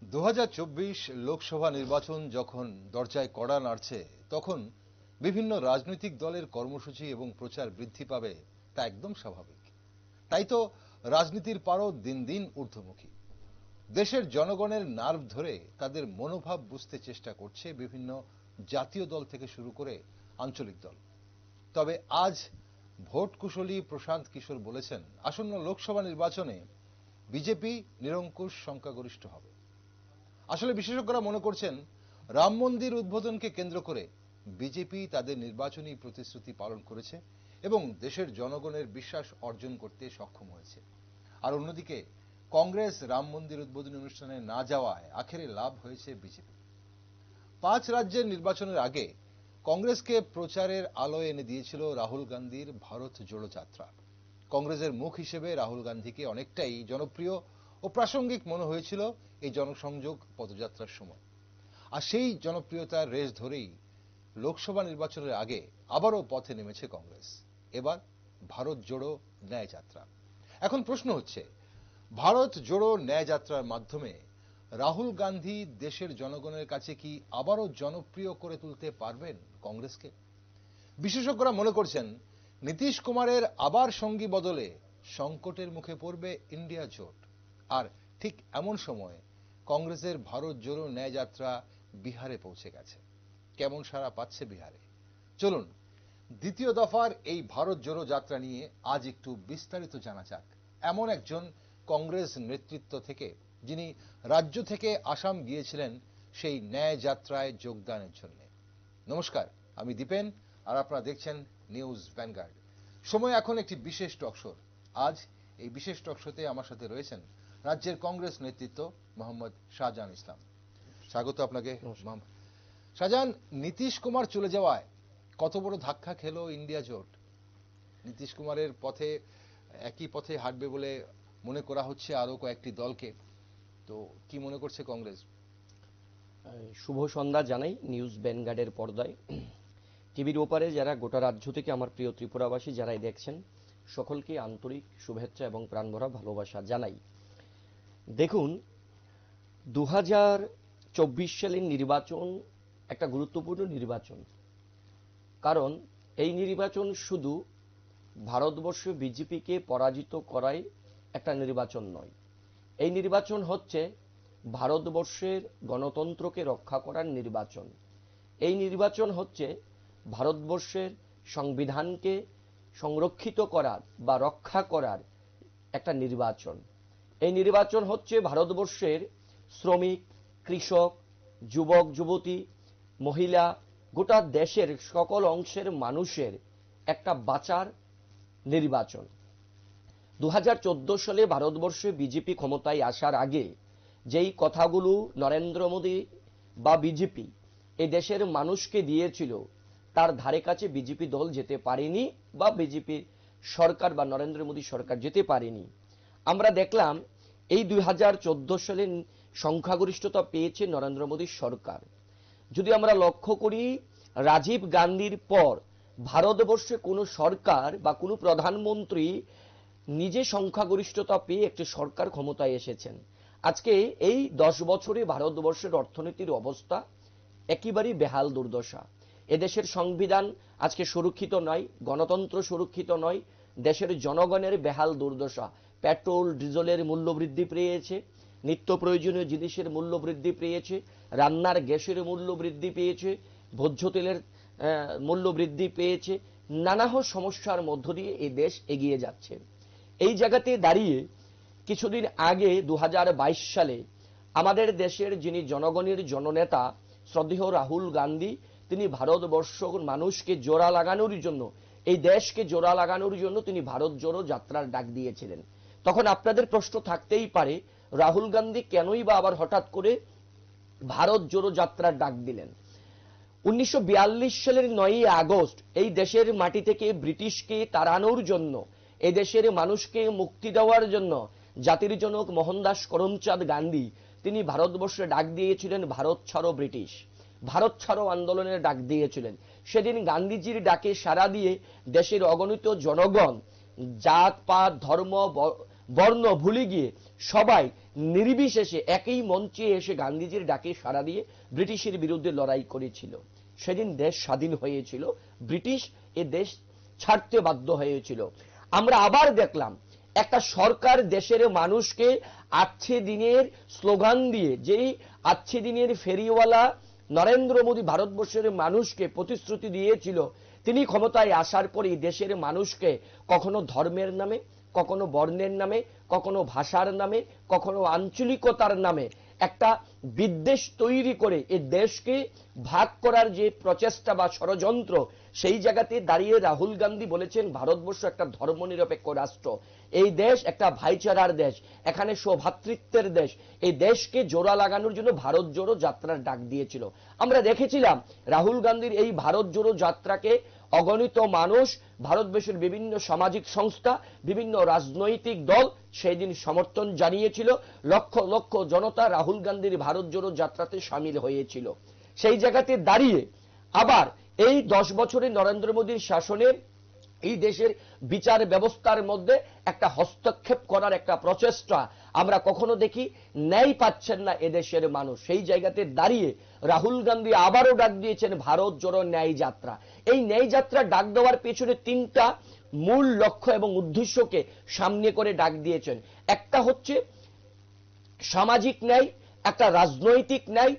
2024 লোকসভা নির্বাচন যখন দরজায় কড়া নাড়ছে তখন বিভিন্ন রাজনৈতিক দলের কর্মসূচি এবং প্রচার বৃদ্ধি পাবে তা একদম স্বাভাবিক। তাই তো রাজনীতির পারদ দিন দিন ঊর্ধ্বমুখী। দেশের জনগণের নার্ভ ধরে তাদের মনোভাব বুঝতে চেষ্টা করছে বিভিন্ন জাতীয় দল থেকে শুরু করে আঞ্চলিক দল। তবে আজ ভোট কুশলী প্রশান্ত কিশোর বলেছেন, আসন্ন লোকসভা নির্বাচনে বিজেপি নিরঙ্কুশ সংখ্যাগরিষ্ঠ হবে। আসলে বিশেষজ্ঞরা মনে করছেন, রাম মন্দির উদ্বোধনকে কেন্দ্র করে বিজেপি তাদের নির্বাচনী প্রতিশ্রুতি পালন করেছে এবং দেশের জনগণের বিশ্বাস অর্জন করতে সক্ষম হয়েছে। আর অন্যদিকে কংগ্রেস রাম মন্দির উদ্বোধনী অনুষ্ঠানে না যাওয়ায় আখেরে লাভ হয়েছে বিজেপি। 5 রাজ্যের নির্বাচনের আগে কংগ্রেসকে প্রচারের আলোয় এনে দিয়েছিল রাহুল গান্ধীর ভারত জোড়ো যাত্রা। কংগ্রেসের মুখ হিসেবে রাহুল গান্ধীকে অনেকটাই জনপ্রিয় ও প্রাসঙ্গিক মনে হয়েছিল এই জনসংযোগ পদযাত্রার সময়। আর সেই জনপ্রিয়তার রেশ ধরেই লোকসভা নির্বাচনের আগে আবারও পথে নেমেছে কংগ্রেস। এবার ভারত জোড়ো ন্যায় যাত্রা। এখন প্রশ্ন হচ্ছে, ভারত জোড়ো ন্যায় যাত্রার মাধ্যমে রাহুল গান্ধী দেশের জনগণের কাছে কি আবারও জনপ্রিয় করে তুলতে পারবেন কংগ্রেসকে? বিশেষজ্ঞরা মনে করছেন, নীতিশ কুমারের আবার সঙ্গী বদলে সংকটের মুখে পড়বে ইন্ডিয়া জোট। আর ঠিক এমন সময় কংগ্রেসের ভারত জোড়ো ন্যায় যাত্রা বিহারে পৌঁছে গেছে। কেমন সাড়া পাচ্ছে বিহারে? চলুন দ্বিতীয় দফার এই ভারত জোড়ো যাত্রা নিয়ে আজ একটু বিস্তারিত জানা যাক এমন একজন কংগ্রেস নেতৃত্ব থেকে, যিনি রাজ্য থেকে আসাম গিয়েছিলেন সেই ন্যায় যাত্রায় যোগদানের জন্য। নমস্কার, আমি দীপেন আর আপনারা দেখছেন নিউজ ভ্যানগার্ড। সময় এখন একটি বিশেষ টকশোর। আজ এই বিশেষ টকশোতে আমার সাথে রয়েছেন রাজ্যের কংগ্রেস নেতৃত্ব মোহাম্মদ শাহজাহান ইসলাম। স্বাগত আপনাকে। শাহজাহান, নীতিশ কুমার চলে যাওয়ায় কত বড় ধাক্কা খেলো ইন্ডিয়া জোট? নীতিশ কুমারের পথে একই পথে হাঁটবে বলে মনে করা হচ্ছে আরো কয়েকটি দলকে, তো কি মনে করছে কংগ্রেস? শুভ সন্ধ্যা জানাই নিউজ ভ্যানগার্ডের পর্দায়। টিভির ওপারে যারা গোটা রাজ্য থেকে আমার প্রিয় ত্রিপুরাবাসী যারাই দেখছেন, সকলকে আন্তরিক শুভেচ্ছা এবং প্রাণভরা ভালোবাসা জানাই। দেখুন, 2024 সালের নির্বাচন একটা গুরুত্বপূর্ণ নির্বাচন। কারণ এই নির্বাচন শুধু ভারতবর্ষে বিজেপিকে পরাজিত করাই একটা নির্বাচন নয়। এই নির্বাচন হচ্ছে ভারতবর্ষের গণতন্ত্রকে রক্ষা করার নির্বাচন। এই নির্বাচন হচ্ছে ভারতবর্ষের সংবিধানকে সংরক্ষিত করার বা রক্ষা করার একটা নির্বাচন। এই নির্বাচন হচ্ছে ভারতবর্ষের শ্রমিক, কৃষক, যুবক যুবতী, মহিলা, গোটা দেশের সকল অংশের মানুষের একটা বাঁচার নির্বাচন। 2014 সালে ভারতবর্ষে বিজেপি ক্ষমতায় আসার আগে যেই কথাগুলো নরেন্দ্র মোদী বা বিজেপি এই দেশের মানুষকে দিয়েছিল, তার ধারে কাছে বিজেপি দল যেতে পারেনি বা বিজেপি সরকার বা নরেন্দ্র মোদী সরকার যেতে পারেনি। আমরা দেখলাম এই 2014 সালে সংখ্যাগরিষ্ঠতা পেয়েছে নরেন্দ্র মোদীর সরকার। যদি আমরা লক্ষ্য করি, রাজীব গান্ধীর পর ভারতবর্ষে কোনো সরকার বা কোনো প্রধানমন্ত্রী নিজে সংখ্যাগরিষ্ঠতা পেয়ে একটি সরকার ক্ষমতায় এসেছেন। আজকে এই 10 বছরে ভারতবর্ষের অর্থনীতির অবস্থা একেবারেই বেহাল দুর্দশা। এদেশের সংবিধান আজকে সুরক্ষিত নয়, গণতন্ত্র সুরক্ষিত নয়, দেশের জনগণের বেহাল দুর্দশা। পেট্রোল ডিজেলের মূল্য বৃদ্ধি পেয়েছে, নিত্য প্রয়োজনীয় জিনিসের মূল্য বৃদ্ধি পেয়েছে, রান্নার গ্যাসের মূল্য বৃদ্ধি পেয়েছে, ভোজ্য তেলের মূল্য বৃদ্ধি পেয়েছে। নানা সমস্যার মধ্য দিয়ে এই দেশ এগিয়ে যাচ্ছে। এই জায়গাতে দাঁড়িয়ে কিছুদিন আগে 2022 সালে আমাদের দেশের যিনি জনগণের জননেতা শ্রদ্ধেয় রাহুল গান্ধী, তিনি ভারতবর্ষ মানুষকে জোড়া লাগানোর জন্য, এই দেশকে জোড়া লাগানোর জন্য তিনি ভারত জোড়ো যাত্রার ডাক দিয়েছিলেন। তখন আপনাদের প্রশ্ন থাকতেই পারে, রাহুল গান্ধী কেনই বা আবার হঠাৎ করে ভারত জোড়ো যাত্রার ডাক দিলেন? 1942 সালের 9ই আগস্ট এই দেশের মাটি থেকে ব্রিটিশকে তাড়ানোর জন্য, এই দেশের মানুষকে মুক্তি দেওয়ার জন্য জাতির জনক মোহনদাস করমচাঁদ গান্ধী তিনি ভারতবর্ষে ডাক দিয়েছিলেন ভারত ছাড়ো ব্রিটিশ, ভারত ছাড়ো আন্দোলনের ডাক দিয়েছিলেন। সেদিন গান্ধীজির ডাকে সাড়া দিয়ে দেশের অগণিত জনগণ জাত পাত ধর্ম বর্ণ ভুলে গিয়ে সবাই নির্বিশেষে একই মঞ্চে এসে গান্ধীজির ডাকে সাড়া দিয়ে ব্রিটিশের বিরুদ্ধে লড়াই করেছিল। সেদিন দেশ স্বাধীন হয়েছিল, ব্রিটিশ এ দেশ ছাড়তে বাধ্য হয়েছিল। আমরা আবার দেখলাম একটা সরকার দেশের মানুষকে আচ্ছে দিনের স্লোগান দিয়ে, যেই আচ্ছে দিনের ফেরিওয়ালা নরেন্দ্র মোদী ভারতবর্ষের মানুষকে প্রতিশ্রুতি দিয়েছিল, তিনি ক্ষমতায় আসার পরেই দেশের মানুষকে কখনো ধর্মের নামে, কখনো বর্ণের নামে, কখনো ভাষার নামে, কখনো আঞ্চলিকতার নামে একটা বিদ্বেষ তৈরি করে এই দেশকে ভাগ করার যে প্রচেষ্টা বা ষড়যন্ত্র, সেই জায়গাতে দাঁড়িয়ে রাহুল গান্ধী বলেছেন ভারতবর্ষ একটা ধর্মনিরপেক্ষ রাষ্ট্র, এই দেশ একটা ভাইচারার দেশ, এখানে সৌভ্রাতৃত্বের দেশ। এই দেশকে জোড়া লাগানোর জন্য ভারত জোড়ো যাত্রার ডাক দিয়েছিল। আমরা দেখেছিলাম রাহুল গান্ধীর এই ভারত জোড়ো যাত্রাকে অগণিত মানুষ, ভারতবর্ষের বিভিন্ন সামাজিক সংস্থা, বিভিন্ন রাজনৈতিক দল সেই দিন সমর্থন জানিয়েছিল। লক্ষ লক্ষ জনতা রাহুল গান্ধীর ভারত জোড়ো যাত্রাতে সামিল হয়েছিল। সেই জায়গাতে দাঁড়িয়ে আবার এই 10 বছরে নরেন্দ্র মোদীর শাসনে এই দেশের বিচার ব্যবস্থার মধ্যে একটা হস্তক্ষেপ করার একটা প্রচেষ্টা আমরা কখনো দেখি। ন্যায় পাচ্ছেন না এদেশের মানুষ। সেই জায়গাতে দাঁড়িয়ে রাহুল গান্ধী আবারও ডাক দিয়েছেন ভারত জোড়ো ন্যায় যাত্রা। এই ন্যায় যাত্রা ডাক দেওয়ার পেছনে 3টা মূল লক্ষ্য এবং উদ্দেশ্যকে সামনে করে ডাক দিয়েছেন। একটা হচ্ছে সামাজিক ন্যায়, একটা রাজনৈতিক ন্যায়,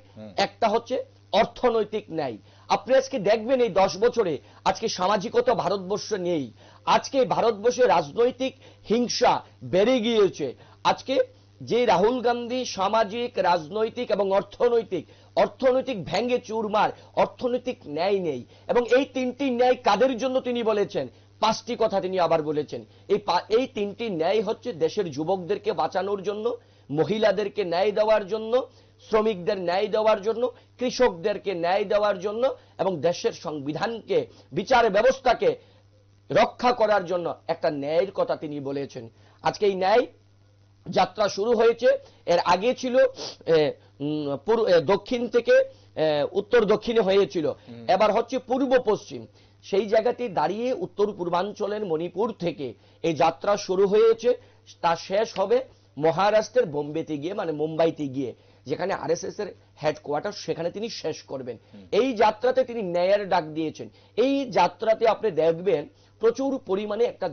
একটা হচ্ছে অর্থনৈতিক ন্যায়। আপনি আজকে দেখবেন এই 10 বছরে আজকে সামাজিকতা ভারতবর্ষ নেই। আজকে ভারতবর্ষে রাজনৈতিক হিংসা বেড়ে গিয়েছে। আজকে যে রাহুল গান্ধী সামাজিক, রাজনৈতিক এবং অর্থনৈতিক ভেঙ্গে চুরমার, অর্থনৈতিক ন্যায় নেই। এবং এই 3টি ন্যায় কাদের জন্য তিনি বলেছেন? 5টি কথা তিনি আবার বলেছেন। এই 3টি ন্যায় হচ্ছে দেশের যুবকদেরকে বাঁচানোর জন্য, মহিলাদেরকে ন্যায় দেওয়ার জন্য, শ্রমিকদের ন্যায় দেওয়ার জন্য, কৃষকদেরকে ন্যায় দেওয়ার জন্য এবং দেশের সংবিধানকে, বিচার ব্যবস্থাকে রক্ষা করার জন্য একটা ন্যায়ের কথা তিনি বলেছেন। আজকে এই ন্যায় যাত্রা শুরু হয়েছে। এর আগে ছিল দক্ষিণ থেকে উত্তর দক্ষিণে হয়েছিল, এবার হচ্ছে পূর্ব পশ্চিম। সেই জায়গাতে দাঁড়িয়ে উত্তর পূর্বাঞ্চলের মণিপুর থেকে এই যাত্রা শুরু হয়েছে। তা শেষ হবে মহারাষ্ট্রের বোম্বেতে গিয়ে, মানে মুম্বাইতে গিয়ে, যেখানে আরএসএস এর হেডকোয়ার্টার, সেখানে তিনি শেষ করবেন। এই যাত্রাতে তিনি ন্যায়ের ডাক দিয়েছেন। এই যাত্রাতে আপনি দেখবেন প্রচুর পরিমাণে একটা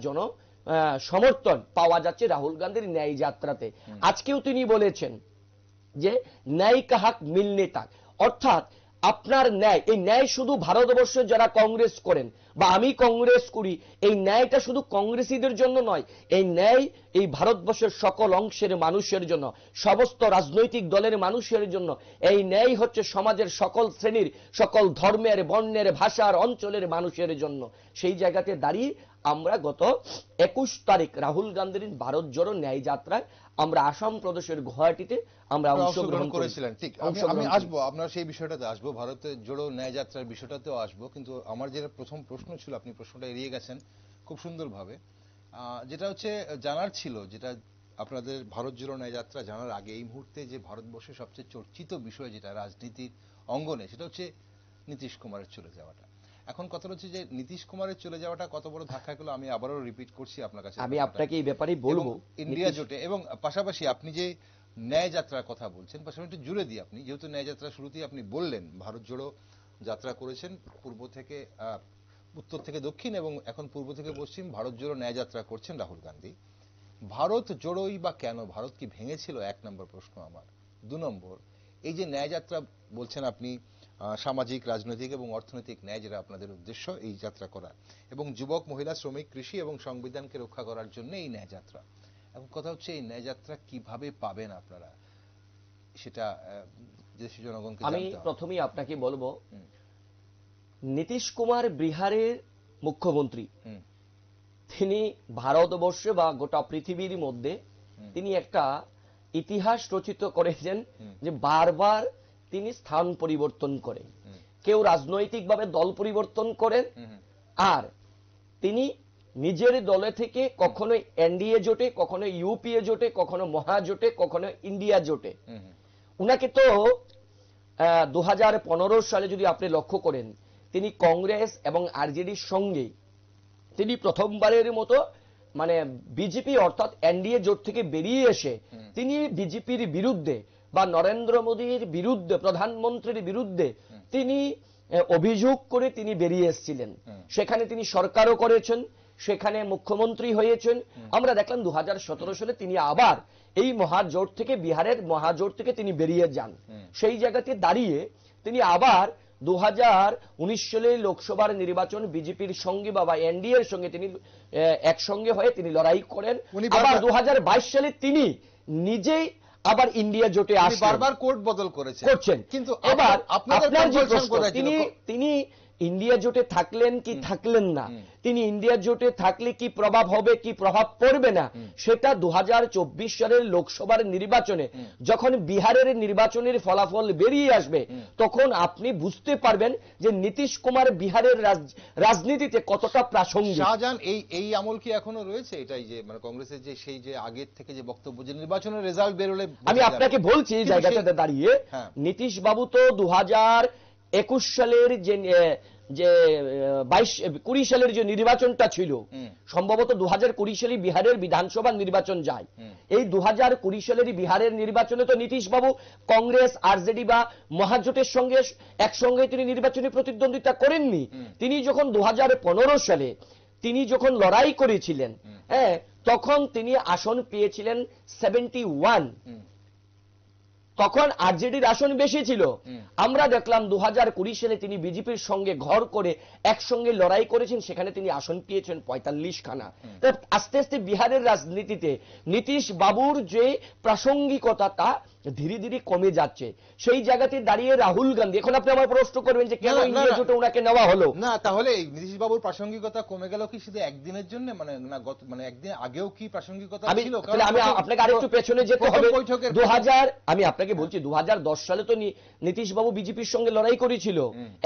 সমর্থন পাওয়া যাচ্ছে রাহুল গান্ধীর ন্যায় যাত্রাতে। আজকেও তিনি বলেছেন যে ন্যায় কাহাক মিলনে তাক, অর্থাৎ আপনার ন্যায়, এই ন্যায় শুধু ভারতবর্ষে যারা কংগ্রেস করেন বা আমি কংগ্রেস করি, এই ন্যায়টা শুধু কংগ্রেসীদের জন্য নয়, এই ন্যায় এই ভারতবর্ষের সকল অংশের মানুষের জন্য, সমস্ত রাজনৈতিক দলের মানুষের জন্য। এই ন্যায় হচ্ছে সমাজের সকল শ্রেণীর, সকল ধর্মের, বর্ণের, ভাষার, অঞ্চলের মানুষের জন্য। সেই জায়গাতে দাঁড়িয়ে আমরা গত 21 তারিখ রাহুল গান্ধীর ভারত জোড়ো ন্যায় যাত্রায় আমরা আসাম প্রদেশের গুয়াহাটিতে আমরা অংশগ্রহণ করেছিলেন। ঠিক, আমি আসবো, আপনার সেই বিষয়টাতে আসবো, ভারতের জোড়ো ন্যায় যাত্রার বিষয়টাতেও আসবো। কিন্তু আমার যেটা প্রথম প্রশ্ন ছিল, আপনি প্রশ্নটা এড়িয়ে গেছেন খুব সুন্দরভাবে। যেটা হচ্ছে জানার ছিল, যেটা আপনাদের ভারত জোড়ো ন্যায় যাত্রা জানার আগে এই মুহূর্তে যে ভারতবর্ষের সবচেয়ে চর্চিত বিষয় যেটা রাজনীতির অঙ্গনে, সেটা হচ্ছে নীতিশ কুমারের চলে যাওয়াটা। এখন কথা হচ্ছে যে নীতিশ কুমারের চলে যাওয়াটা কত বড় ধাক্কা খেলো, আমি আবারও রিপিট করছি আপনার কাছে। আমি আপনাকে এই ব্যাপারে বলবো, ইন্ডিয়া জোটে এবং পাশাপাশি আপনি যে ন্যায় যাত্রার কথা বলছেন, পাশাপাশি একটু জুড়ে দিই, আপনি যেহেতু ন্যায় যাত্রা শুরুতেই আপনি বললেন ভারত জোড়ো যাত্রা করেছেন, পূর্ব থেকে উত্তর থেকে দক্ষিণ এবং এখন পূর্ব থেকে পশ্চিম ভারত জোড়ো ন্যায় যাত্রা করছেন রাহুল গান্ধী। ভারত জোড়োই বা কেন, ভারত কি ভেঙেছিল? 1 নম্বর প্রশ্ন আমার। 2 নম্বর, এই যে ন্যায় যাত্রা বলছেন আপনি, সামাজিক, রাজনৈতিক এবং অর্থনৈতিক ন্যায় যেটা আপনাদের উদ্দেশ্য এই যাত্রা করা, এবং যুবক, মহিলা, শ্রমিক, কৃষি এবং সংবিধানকে রক্ষা করার জন্য এই ন্যায় যাত্রা। এখন কথা হচ্ছে এই ন্যায় যাত্রা কিভাবে পাবেন আপনারা, সেটা দেশের জনগণকে জানতে হবে। আমি প্রথমেই আপনাকে বলবো, নীতিশ কুমার বিহারের মুখ্যমন্ত্রী, তিনি ভারতবর্ষে বা গোটা পৃথিবীর মধ্যে তিনি একটা ইতিহাস রচিত করেছেন যে বারবার তিনি স্থান পরিবর্তন করেন। কেউ রাজনৈতিকভাবে দল পরিবর্তন করেন, আর তিনি নিজের দলে থেকে কখনো এনডিএ জোটে, কখনো ইউপিএ জোটে, কখনো মহাজোটে, কখনো ইন্ডিয়া জোটে। উনাকে তো 2015 সালে যদি আপনি লক্ষ্য করেন, তিনি কংগ্রেস এবং আরজেডির সঙ্গে তিনি প্রথমবারের মতো মানে বিজেপি অর্থাৎ এনডিএ জোট থেকে বেরিয়ে এসে তিনি বিজেপির বিরুদ্ধে বা নরেন্দ্র মোদীর বিরুদ্ধে, প্রধানমন্ত্রীর বিরুদ্ধে তিনি অভিযোগ করে তিনি বেরিয়ে এসেছিলেন। সেখানে তিনি সরকারও করেছেন, সেখানে মুখ্যমন্ত্রী হয়েছেন। আমরা দেখলাম 2017 সালে তিনি আবার এই মহাজোট থেকে, বিহারের মহাজোট থেকে তিনি বেরিয়ে যান। সেই জায়গাতে দাঁড়িয়ে তিনি আবার 2019 সালে লোকসভার নির্বাচন বিজেপির সঙ্গে বা এনডিএর সঙ্গে তিনি একসঙ্গে হয়ে তিনি লড়াই করেন। আবার 2022 সালে তিনি নিজেই আবার ইন্ডিয়া জোটে আসেন, বারবার কোর্ট বদল করছেন। কিন্তু এবার আপনার যে প্রশ্ন, তিনি ইন্ডিয়া জোটে থাকলেন কি থাকলেন না, তিনি ইন্ডিয়া জোটে থাকলে কি প্রভাব হবে কি প্রভাব পড়বে না, সেটা 2024 সালের লোকসভার নির্বাচনে যখন বিহারের নির্বাচনের ফলাফল বেরিয়ে আসবে তখন আপনি বুঝতে পারবেন যে নীতিশ কুমার বিহারের রাজনীতিতে কতটা প্রাসঙ্গিক। শাহজাহান, এই আমল কি এখনো রয়েছে? এটাই যে মানে কংগ্রেসের যে সেই যে আগের থেকে যে বক্তব্য যে নির্বাচনের রেজাল্ট বেরোলে, আমি আপনাকে বলছি এই জায়গাটাতে দাঁড়িয়ে নীতিশ বাবু তো 2021 সালের যে 20 সালের যে নির্বাচনটা ছিল, সম্ভবত 2020 সালে বিহারের বিধানসভা নির্বাচন যায়। এই 2020 সালের বিহারের নির্বাচনে তো নীতিশ বাবু কংগ্রেস, আরজেডি বা মহাজোটের সঙ্গে একসঙ্গে তিনি নির্বাচনী প্রতিদ্বন্দ্বিতা করেননি। তিনি যখন 2015 সালে তিনি যখন লড়াই করেছিলেন, তখন তিনি আসন পেয়েছিলেন 71, তখন আরজেডির আসন বেশি ছিল। আমরা দেখলাম 2020 সালে তিনি বিজেপির সঙ্গে ঘর করে একসঙ্গে লড়াই করেছেন, সেখানে তিনি আসন পেয়েছেন 45 খানা। আস্তে আস্তে বিহারের রাজনীতিতে নীতিশ বাবুর যে প্রাসঙ্গিকতা তা ধীরে ধীরে কমে যাচ্ছে। সেই জায়গাতে দাঁড়িয়ে রাহুল গান্ধী, এখন আপনি আমার প্রশ্ন করবেন যে কেন ইন্ডিয়া জোটে ওনাকে নেওয়া হলো না, তাহলে নীতিশ বাবুর প্রাসঙ্গিকতা কমে গেল কি শুধু একদিনের জন্য? মানে না, মানে একদিন আগেও কি প্রাসঙ্গিকতা ছিল? আমি আপনাকে আরেকটু পেছনে যেতে হবে। আমি আপনাকে বলছি 2010 সালে তো নীতিশ বাবু বিজেপির সঙ্গে লড়াই করেছিল,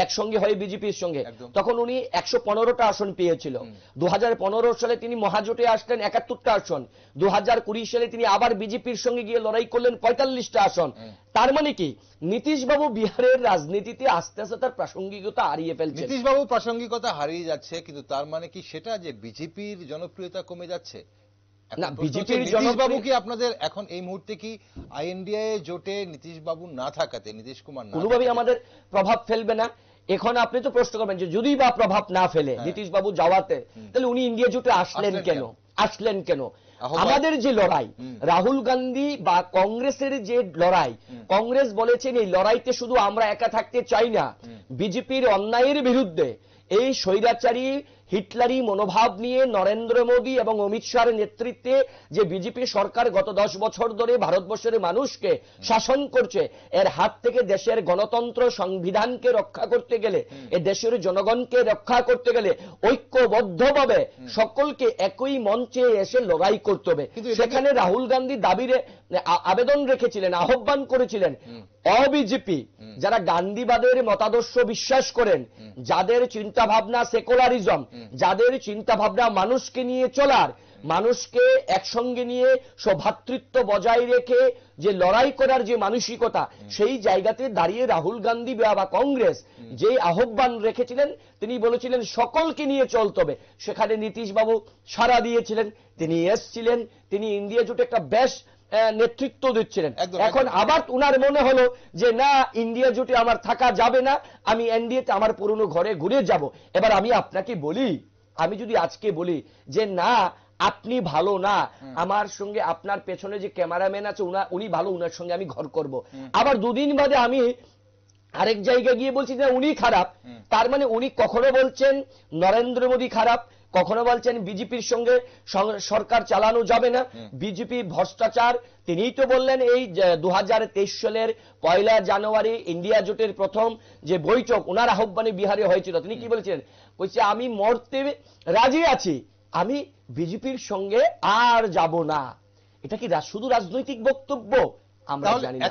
একসঙ্গে হয়ে বিজেপির সঙ্গে, তখন উনি 115টা আসন পেয়েছিল। 2015 সালে তিনি মহাজোটে আসলেন 71টা আসন। 2020 সালে তিনি আবার বিজেপির সঙ্গে গিয়ে লড়াই করলেন 45টা আসন। তার মানে কি নীতিশ বাবু বিহারের রাজনীতিতে আস্তে আস্তে তার প্রাসঙ্গিকতা হারিয়ে ফেলছে। নীতিশ বাবু প্রাসঙ্গিকতা হারিয়ে যাচ্ছে, কিন্তু তার মানে কি সেটা যে বিজেপির জনপ্রিয়তা কমে যাচ্ছে? না, বিজেপির নীতিশ বাবু কি আপনাদের এখন এই মুহূর্তে কি আইএনডিএ জোটে নীতিশ বাবু না থাকাতে, নীতিশ কুমার না কোনোভাবেই আমাদের প্রভাব ফেলবে না? এখন আপনি তো প্রশ্ন করবেন যে যদি বা প্রভাব না ফেলে নীতিশ বাবু যাওয়াতে, তাহলে উনি ইন্ডিয়া জোটে আসলেন কেন? আমাদের যে লড়াই, রাহুল গান্ধী বা কংগ্রেসের যে লড়াই, কংগ্রেস বলেছেন এই লড়াইতে শুধু আমরা একা থাকতে চাই না, বিজেপির অন্যায়ের বিরুদ্ধে, এই স্বৈরাচারী হিটলারি মনোভাব নিয়ে নরেন্দ্র মোদী এবং অমিত শাহর নেতৃত্বে যে বিজেপি সরকার গত 10 বছর ধরে ভারতবর্ষের মানুষকে শাসন করছে, এর হাত থেকে দেশের গণতন্ত্র সংবিধানকে রক্ষা করতে গেলে, এ দেশের জনগণকে রক্ষা করতে গেলে ঐক্যবদ্ধভাবে সকলকে একই মঞ্চে এসে লড়াই করতে হবে। সেখানে রাহুল গান্ধী দাবিরে আবেদন রেখেছিলেন, আহ্বান করেছিলেন অবিজেপি যারা গান্ধীবাদের মতাদর্শ বিশ্বাস করেন, যাদের চিন্তা ভাবনা সেকুলারিজম, যাদের চিন্তা ভাবনা মানুষকে নিয়ে চলার, মানুষকে একসঙ্গে নিয়ে সৌভ্রাতৃত্ব বজায় রেখে যে লড়াই করার যে মানসিকতা, সেই জায়গাতে দাঁড়িয়ে রাহুল গান্ধী বা কংগ্রেস যে আহ্বান রেখেছিলেন, তিনি বলেছিলেন সকলকে নিয়ে চলতে হবে। সেখানে নীতিশ বাবু সাড়া দিয়েছিলেন, তিনি এসছিলেন, তিনি ইন্ডিয়া জোটে একটা বেশ নেতৃত্ব দিচ্ছিলেন। এখন আবার উনার মনে হলো যে না, ইন্ডিয়া জোটে আমার থাকা যাবে না, আমি এনডিএতে আমার পুরনো ঘরে ঘুরে যাব। এবার আমি আপনাকে বলি, আমি যদি আজকে বলি যে না আপনি ভালো না, আমার সঙ্গে আপনার পেছনে যে ক্যামেরাম্যান আছে উনি ভালো, উনার সঙ্গে আমি ঘর করব, আবার দুদিন বাদে আমি আরেক জায়গায় গিয়ে বলছি যে উনি খারাপ, তার মানে উনি কখনো বলছেন নরেন্দ্র মোদী খারাপ, কখনো বলছেন বিজেপির সঙ্গে সরকার চালানো যাবে না, বিজেপি ভ্রষ্টাচার। তিনিই তো বললেন এই 2023 সালের 1 জানুয়ারি ইন্ডিয়া জোটের প্রথম যে বৈঠক ওনার আহ্বানে বিহারে হয়েছিল, তিনি কি বলেছিলেন? বলছে আমি মরতে রাজি আছি, আমি বিজেপির সঙ্গে আর যাব না। এটা কি শুধু রাজনৈতিক বক্তব্য? আমরা জানি না।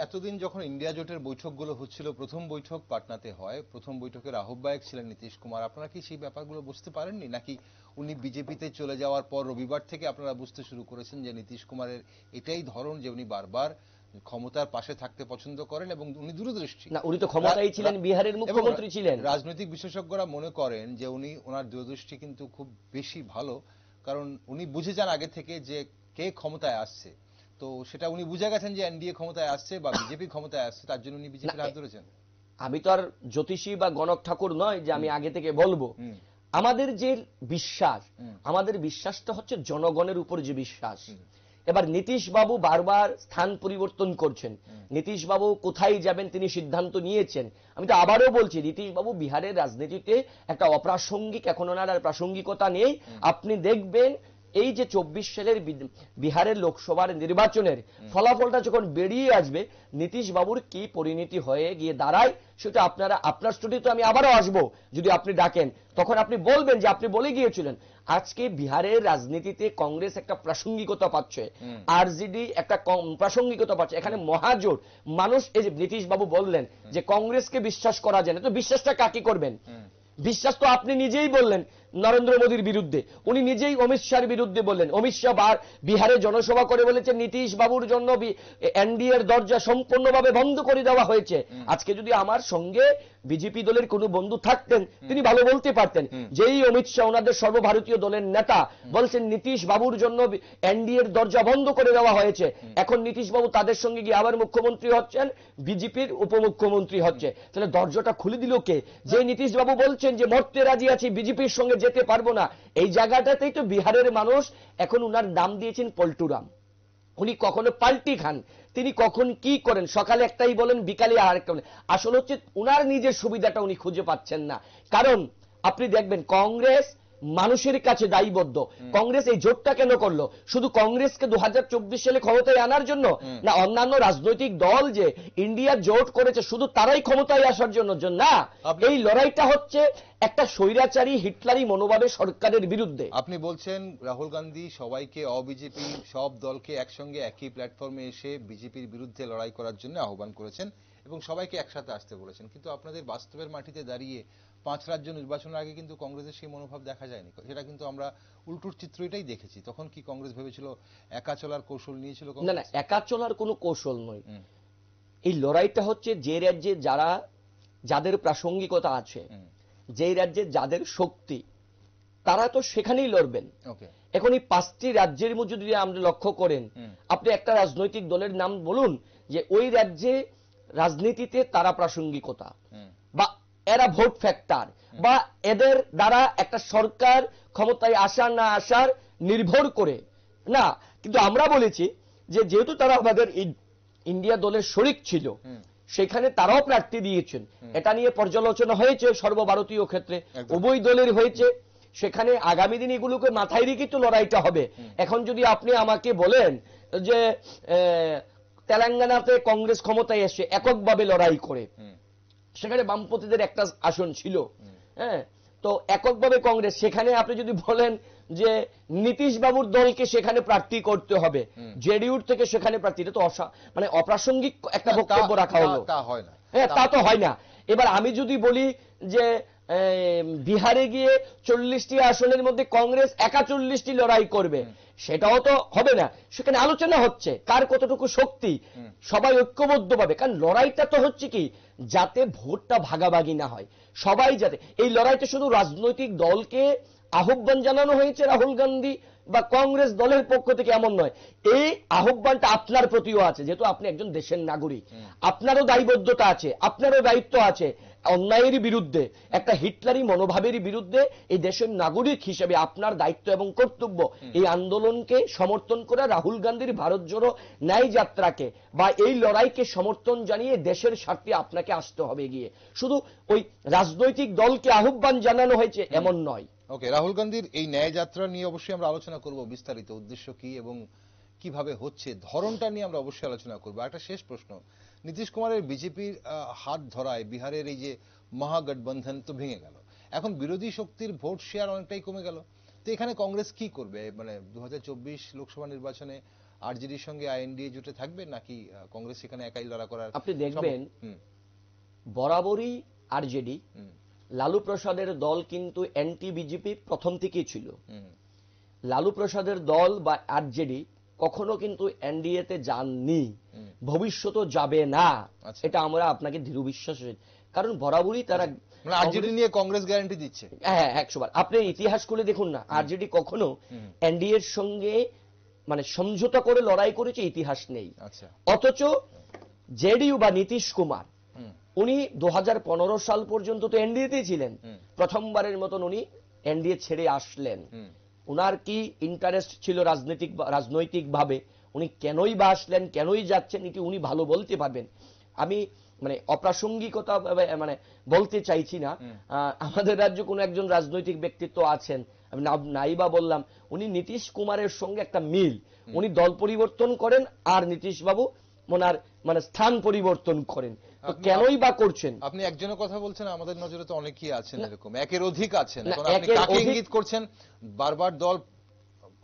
এতদিন যখন ইন্ডিয়া জোটের বৈঠকগুলো হচ্ছিল, প্রথম বৈঠক পাটনাতে হয়, প্রথম বৈঠকের আহ্বায়ক ছিলেন নীতিশ কুমার, আপনারা কি সেই ব্যাপারগুলো বুঝতে পারেননি? নাকি উনি বিজেপিতে চলে যাওয়ার পর রবিবার থেকে আপনারা বুঝতে শুরু করেছেন যে নীতিশ কুমারের এটাই ধরন, যে উনি বারবার ক্ষমতার পাশে থাকতে পছন্দ করেন এবং উনি দূরদৃষ্টি? না, উনি তো ক্ষমতায় ছিলেন, বিহারের মুখ্যমন্ত্রী ছিলেন। রাজনৈতিক বিশেষজ্ঞরা মনে করেন যে ওনার দূরদৃষ্টি কিন্তু খুব বেশি ভালো, কারণ উনি বুঝে যান আগে থেকে যে কে ক্ষমতায় আসছে, তো সেটা উনি বুঝে গেছেন যে এনডিএ ক্ষমতায় আসছে বা বিজেপি ক্ষমতায় আসছে, তার জন্য উনি বিজেপির হাত ধরেছেন। আমি তো আর জ্যোতিষী বা গণক ঠাকুর নয় যে আমি আগে থেকে বলবো। আমাদের যে বিশ্বাস, আমাদের বিশ্বাসটা হচ্ছে জনগণের উপর যে বিশ্বাস। এবার নীতিশ বাবু বারবার স্থান পরিবর্তন করছেন, নীতিশ বাবু কোথায় যাবেন তিনি সিদ্ধান্ত নিয়েছেন। আমি তো আবারও বলছি, নীতিশ বাবু বিহারের রাজনীতিতে একটা অপ্রাসঙ্গিক, এখন ওনার আর প্রাসঙ্গিকতা নেই। আপনি দেখবেন এই যে 24 সালের বিহারের লোকসভার নির্বাচনের ফলাফলটা যখন বেরিয়ে আসবে, নীতিশ বাবুর কি পরিণতি হয়ে গিয়ে দাঁড়ায় সেটা আপনারা, আপনার স্টুডিওতে আমি আবারও আসবো যদি আপনি ডাকেন, তখন আপনি বলবেন যে আপনি বলে গিয়েছিলেন। আজকে বিহারের রাজনীতিতে কংগ্রেস একটা প্রাসঙ্গিকতা পাচ্ছে, আরজেডি একটা প্রাসঙ্গিকতা পাচ্ছে, এখানে মহাজোট মানুষ। এই যে নীতিশ বাবু বললেন যে কংগ্রেসকে বিশ্বাস করা যায় না, তো বিশ্বাসটা কাকে করবেন? বিশ্বাস তো আপনি নিজেই বললেন নরেন্দ্র মোদীর বিরুদ্ধে, উনি নিজেই অমিত শাহর বিরুদ্ধে বললেন। অমিত শাহ বিহারে জনসভা করে বলেছেন নীতিশ বাবুর জন্য এনডিএ এর দরজা সম্পূর্ণভাবে বন্ধ করে দেওয়া হয়েছে। আজকে যদি আমার সঙ্গে বিজেপি দলের কোনো বন্ধু থাকতেন তিনি ভালো বলতে পারতেন, যেই অমিত শাহ ওনাদের সর্বভারতীয় দলের নেতা বলছেন নীতিশ বাবুর জন্য এনডিএ এর দরজা বন্ধ করে দেওয়া হয়েছে, এখন নীতিশ বাবু তাদের সঙ্গে গিয়ে আবার মুখ্যমন্ত্রী হচ্ছেন, বিজেপির উপমুখ্যমন্ত্রী হচ্ছে, তাহলে দরজাটা খুলে দিল কে? যে নীতিশ বাবু বলছেন যে মরতে রাজি আছি, বিজেপির সঙ্গে যেতে পারবো না, এই জায়গাটাতেই তো বিহারের মানুষ এখন উনার নাম দিয়েছেন পল্টুরাম। উনি কখনো পাল্টি খান, তিনি কখন কি করেন, সকালে একটাই বলেন বিকালে আরেকটা বলেন। আসলে হচ্ছে উনার নিজের সুবিধাটা উনি খুঁজে পাচ্ছেন না। কারণ আপনি দেখবেন কংগ্রেস মানুষের কাছে দায়বদ্ধ। কংগ্রেস এই জোটটা কেন করলো? শুধু কংগ্রেসকে 2024 সালে ক্ষমতায় আনার জন্য না, অন্যান্য রাজনৈতিক দল যে ইন্ডিয়া জোট করেছে শুধু তারাই ক্ষমতায় আসার জন্য না, এই লড়াইটা হচ্ছে একটা স্বৈরাচারী হিটলারি মনোভাবের সরকারের বিরুদ্ধে। আপনি বলছেন রাহুল গান্ধী সবাইকে, অবিজেপি সব দলকে একসঙ্গে একই প্ল্যাটফর্মে এসে বিজেপির বিরুদ্ধে লড়াই করার জন্য আহ্বান করেছেন এবং সবাইকে একসাথে আসতে বলেছেন, কিন্তু আপনাদের বাস্তবের মাটিতে দাঁড়িয়ে 5 রাজ্য নির্বাচনের আগে কিন্তু কংগ্রেসের সেই মনোভাব দেখা যায়নি। সেটা কিন্তু আমরা উল্টোর চিত্র এটাই দেখেছি। তখন কি কংগ্রেস ভেবেছিল একা চলার কৌশল নিয়েছিল? না না, একা চলার কোনো কৌশল নয়। এই লড়াইটা হচ্ছে যে রাজ্যে যাদের প্রাসঙ্গিকতা আছে, যে রাজ্যে যাদের শক্তি, তারা তো সেখানেই লড়বেন। এখন এই 5টি রাজ্যের মধ্যে যদি আপনি লক্ষ্য করেন, আপনি একটা রাজনৈতিক দলের নাম বলুন যে ওই রাজ্যে রাজনীতিতে তারা প্রাসঙ্গিকতা বা এরা ভোট ফ্যাক্টর বা এদের দ্বারা একটা সরকার ক্ষমতায় আসা না আসার নির্ভর করে না। কিন্তু আমরা বলেছি যে যেহেতু তারা আমাদের ইন্ডিয়া দলের শরিক ছিল, সেখানে তারাও প্রার্থী দিয়েছেন, এটা নিয়ে পর্যালোচনা হয়েছে সর্বভারতীয় ক্ষেত্রে, উভয় দলের হয়েছে। সেখানে আগামী দিন এগুলোকে মাথায় রেখে তো লড়াইটা হবে। এখন যদি আপনি আমাকে বলেন যে তেলেঙ্গানাতে কংগ্রেস ক্ষমতায় এসে এককভাবে লড়াই করে, সেখানে বামপন্থীদের একটা আসন ছিল, হ্যাঁ, তো এককভাবে কংগ্রেস, সেখানে আপনি যদি বলেন যে নীতিশ বাবুর দলকে সেখানে প্রার্থী করতে হবে, জেডিইউর থেকে সেখানে প্রার্থী, এটা তো মানে অপ্রাসঙ্গিক একটা বক্তব্য রাখা হলো। হ্যাঁ, তা তো হয় না। এবার আমি যদি বলি যে বিহারে গিয়ে 40টি আসনের মধ্যে কংগ্রেস 41টি লড়াই করবে, সেটাও তো হবে না। সেখানে আলোচনা হচ্ছে কার কতটুকু শক্তি, সবাই ঐক্যবদ্ধ পাবে। কারণ লড়াইটা তো হচ্ছে কি, যাতে ভোটটা ভাগাভাগি না হয়, সবাই যাতে, এই লড়াইটা শুধু রাজনৈতিক দলকে আহ্বান জানানো হয়েছে রাহুল গান্ধী বা কংগ্রেস দলের পক্ষ থেকে এমন নয়, এই আহ্বানটা আপনার প্রতিও আছে। যেহেতু আপনি একজন দেশের নাগরিক, আপনারও দায়বদ্ধতা আছে, আপনারও দায়িত্ব আছে অন্যায়ের বিরুদ্ধে, একটা হিটলারি মনোভাবের বিরুদ্ধে এই দেশের নাগরিক হিসেবে আপনার দায়িত্ব এবং কর্তব্য এই আন্দোলনকে সমর্থন করা, রাহুল গান্ধীর ভারত জোড়ো ন্যায় যাত্রাকে বা এই লড়াইকে সমর্থন জানিয়ে দেশের স্বার্থে আপনাকে আসতে হবে গিয়ে। শুধু ওই রাজনৈতিক দলকে আহ্বান জানানো হয়েছে এমন নয়। ওকে, রাহুল গান্ধীর এই ন্যায় যাত্রা নিয়ে অবশ্যই আমরা আলোচনা করব বিস্তারিত, উদ্দেশ্য কি এবং কিভাবে হচ্ছে, ধরনটা নিয়ে আমরা অবশ্যই আলোচনা করব। একটা শেষ প্রশ্ন, নীতিশ কুমারের বিজেপির হাত ধরায় বিহারের এই যে মহাগঠবন্ধন তো ভেঙে গেল, এখন বিরোধী শক্তির ভোট শেয়ার অনেকটাই কমে গেল, তো এখানে কংগ্রেস কি করবে? মানে 2024 লোকসভা নির্বাচনে আরজেডির সঙ্গে আইএনডিএ জোটে থাকবে নাকি কংগ্রেস এখানে একাই লড়া করার? আপনি দেখবেন বরাবরই আরজেডি, লালু প্রসাদের দল কিন্তু অ্যান্টি বিজেপি প্রথম থেকেই ছিল। লালু প্রসাদের দল বা আরজেডি কখনো কিন্তু এনডিএতে যাননি, ভবিষ্যতেও যাবে না, এটা আমরা আপনাকে দৃঢ় বিশ্বাস। কারণ বরাবরই তারা মানে আরজেডি নিয়ে কংগ্রেস গ্যারান্টি দিচ্ছে। হ্যাঁ 100 বার। আপনি ইতিহাস খুলে দেখুন না, আরজেডি কখনো এনডিএ এর সঙ্গে মানে সমঝোতা করে লড়াই করেছে ইতিহাস নেই। আচ্ছা। অথচ জেডিইউ বা নীতিশ কুমার উনি 2015 সাল পর্যন্ত তো এনডিএতেই ছিলেন, প্রথমবারের মতন উনি এনডিএ ছেড়ে আসলেন। উনার কি ইন্টারেস্ট ছিল রাজনৈতিক ভাবে, উনি কেনই বা আসলেন, কেনই যাচ্ছেন, এটি উনি ভালো বলতে পারবেন। আমি মানে অপ্রাসঙ্গিকতা মানে বলতে চাইছি না। আমাদের রাজ্যে কোনো একজন রাজনৈতিক ব্যক্তিত্ব আছেন, আমি নাইবা বললাম, উনি নীতিশ কুমারের সঙ্গে একটা মিল, উনি দল পরিবর্তন করেন আর নীতিশ বাবু ওনার মানে স্থান পরিবর্তন করেন, তো কেনই বা করছেন? আপনি একজনের কথা বলছেন, আমাদের নজরে তো অনেকেই আছেন এরকম, একের অধিক আছেন। এখন আপনি কাকে ইঙ্গিত করছেন? বারবার দল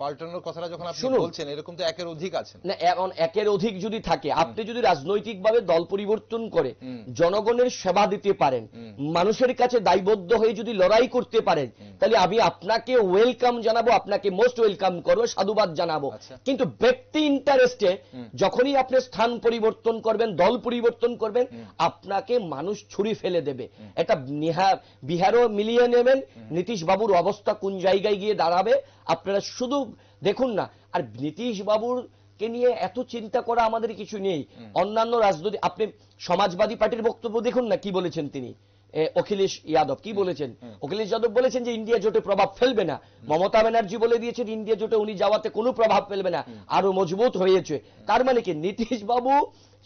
পাল্টানোর কথাটা যখন আপনি বলছেন, এরকম তো একের অধিক আছেন না। এখন একের অধিক যদি থাকে, আপনি যদি রাজনৈতিকভাবে দল পরিবর্তন করে জনগণের সেবা দিতে পারেন, মানুষের কাছে দায়বদ্ধ হয়ে যদি লড়াই করতে পারেন, তাহলে আমি আপনাকে ওয়েলকাম জানাবো, আপনাকে মোস্ট ওয়েলকাম করবো, সাধুবাদ জানাবো। কিন্তু ব্যক্তি ইন্টারেস্টে যখনই আপনি স্থান পরিবর্তন করবেন, দল পরিবর্তন করবেন, আপনাকে মানুষ ছুরি ফেলে দেবে। এটা বিহারও মিলিয়ে নেবেন নীতিশ বাবুর অবস্থা কোন জায়গায় গিয়ে দাঁড়াবে। আপনারা শুধু দেখুন না, আর নীতিশ বাবুর কে নিয়ে এত চিন্তা করা আমাদের কিছু নেই। অন্যান্য রাজনৈতিক, আপনি সমাজবাদী পার্টির বক্তব্য দেখুন না, কি বলেছেন তিনি, অখিলেশ যাদব কি বলেছেন? অখিলেশ যাদব বলেছেন যে ইন্ডিয়া জোটে প্রভাব ফেলবে না। মমতা ব্যানার্জি বলে দিয়েছেন ইন্ডিয়া জোটে উনি যাওয়াতে কোনো প্রভাব ফেলবে না, আরো মজবুত হয়েছে। তার মানে কি, নীতিশ বাবু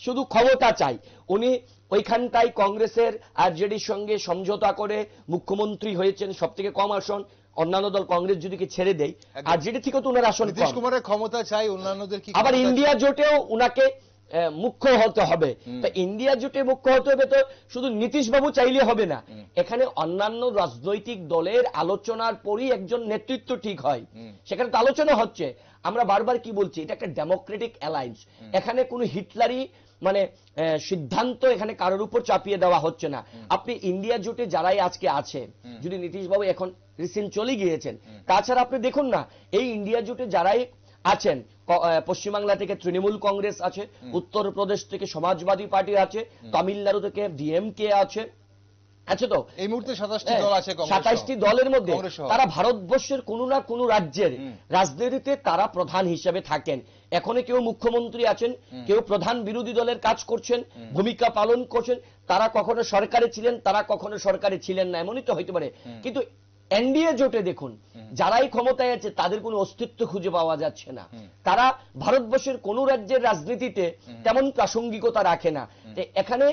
শুধু ক্ষমতা চাই। উনি ওইখানটাই কংগ্রেসের আরজেডির সঙ্গে সমঝোতা করে মুখ্যমন্ত্রী হয়েছেন, সব থেকে কম আসন। অন্যান্য দল কংগ্রেস যদি ছেড়ে দেয়, আরজেডি থেকে তো উনার আসন, নীতিশ কুমারের ক্ষমতা চাই, অন্যান্যদের কি? আবার ইন্ডিয়া জোটেও উনাকে মুখ্য হতে হবে। তো ইন্ডিয়া জোটে মুখ্য হতে হবে, তো শুধু নীতিশ বাবু চাইলে হবে না। এখানে অন্যান্য রাজনৈতিক দলের আলোচনার পরই একজন নেতৃত্ব ঠিক হয়, সেখানে তো আলোচনা হচ্ছে। আমরা বারবার কি বলছি, এটা একটা ডেমোক্রেটিক অ্যালায়েন্স। এখানে কোনো হিটলারি মানে সিদ্ধান্ত এখানে কারোর উপর চাপিয়ে দেওয়া হচ্ছে না। আপনি ইন্ডিয়া জোটে যারাই আজকে আছে, যদি নীতিশ বাবু এখন রিসেন্ট চলে গিয়েছেন, তাছাড়া আপনি দেখুন না, এই ইন্ডিয়া জোটে যারাই আছেন, পশ্চিমবাংলা থেকে তৃণমূল কংগ্রেস আছে, উত্তরপ্রদেশ থেকে সমাজবাদী পার্টি আছে, তামিলনাড়ু থেকে ডিএমকে আছে, আছে তো এই মুহূর্তে 27টি দল আছে। 27টি দলের মধ্যে তারা ভারতবর্ষের কোন না কোন রাজ্যের রাজনীতিতে তারা প্রধান হিসেবে থাকেন। এখন কেউ মুখ্যমন্ত্রী আছেন, কেউ প্রধান বিরোধী দলের কাজ করছেন, ভূমিকা পালন করছেন। তারা কখনো সরকারে ছিলেন, তারা কখনো সরকারে ছিলেন না, এমনই তো হইতে পারে। কিন্তু এনডিএ জোটে দেখুন, যারাই ক্ষমতায় আছে তাদের কোনো অস্তিত্ব খুঁজে পাওয়া যাচ্ছে না। তারা ভারতবর্ষের কোন রাজ্যের রাজনীতিতে তেমন প্রাসঙ্গিকতা রাখে না। এখানে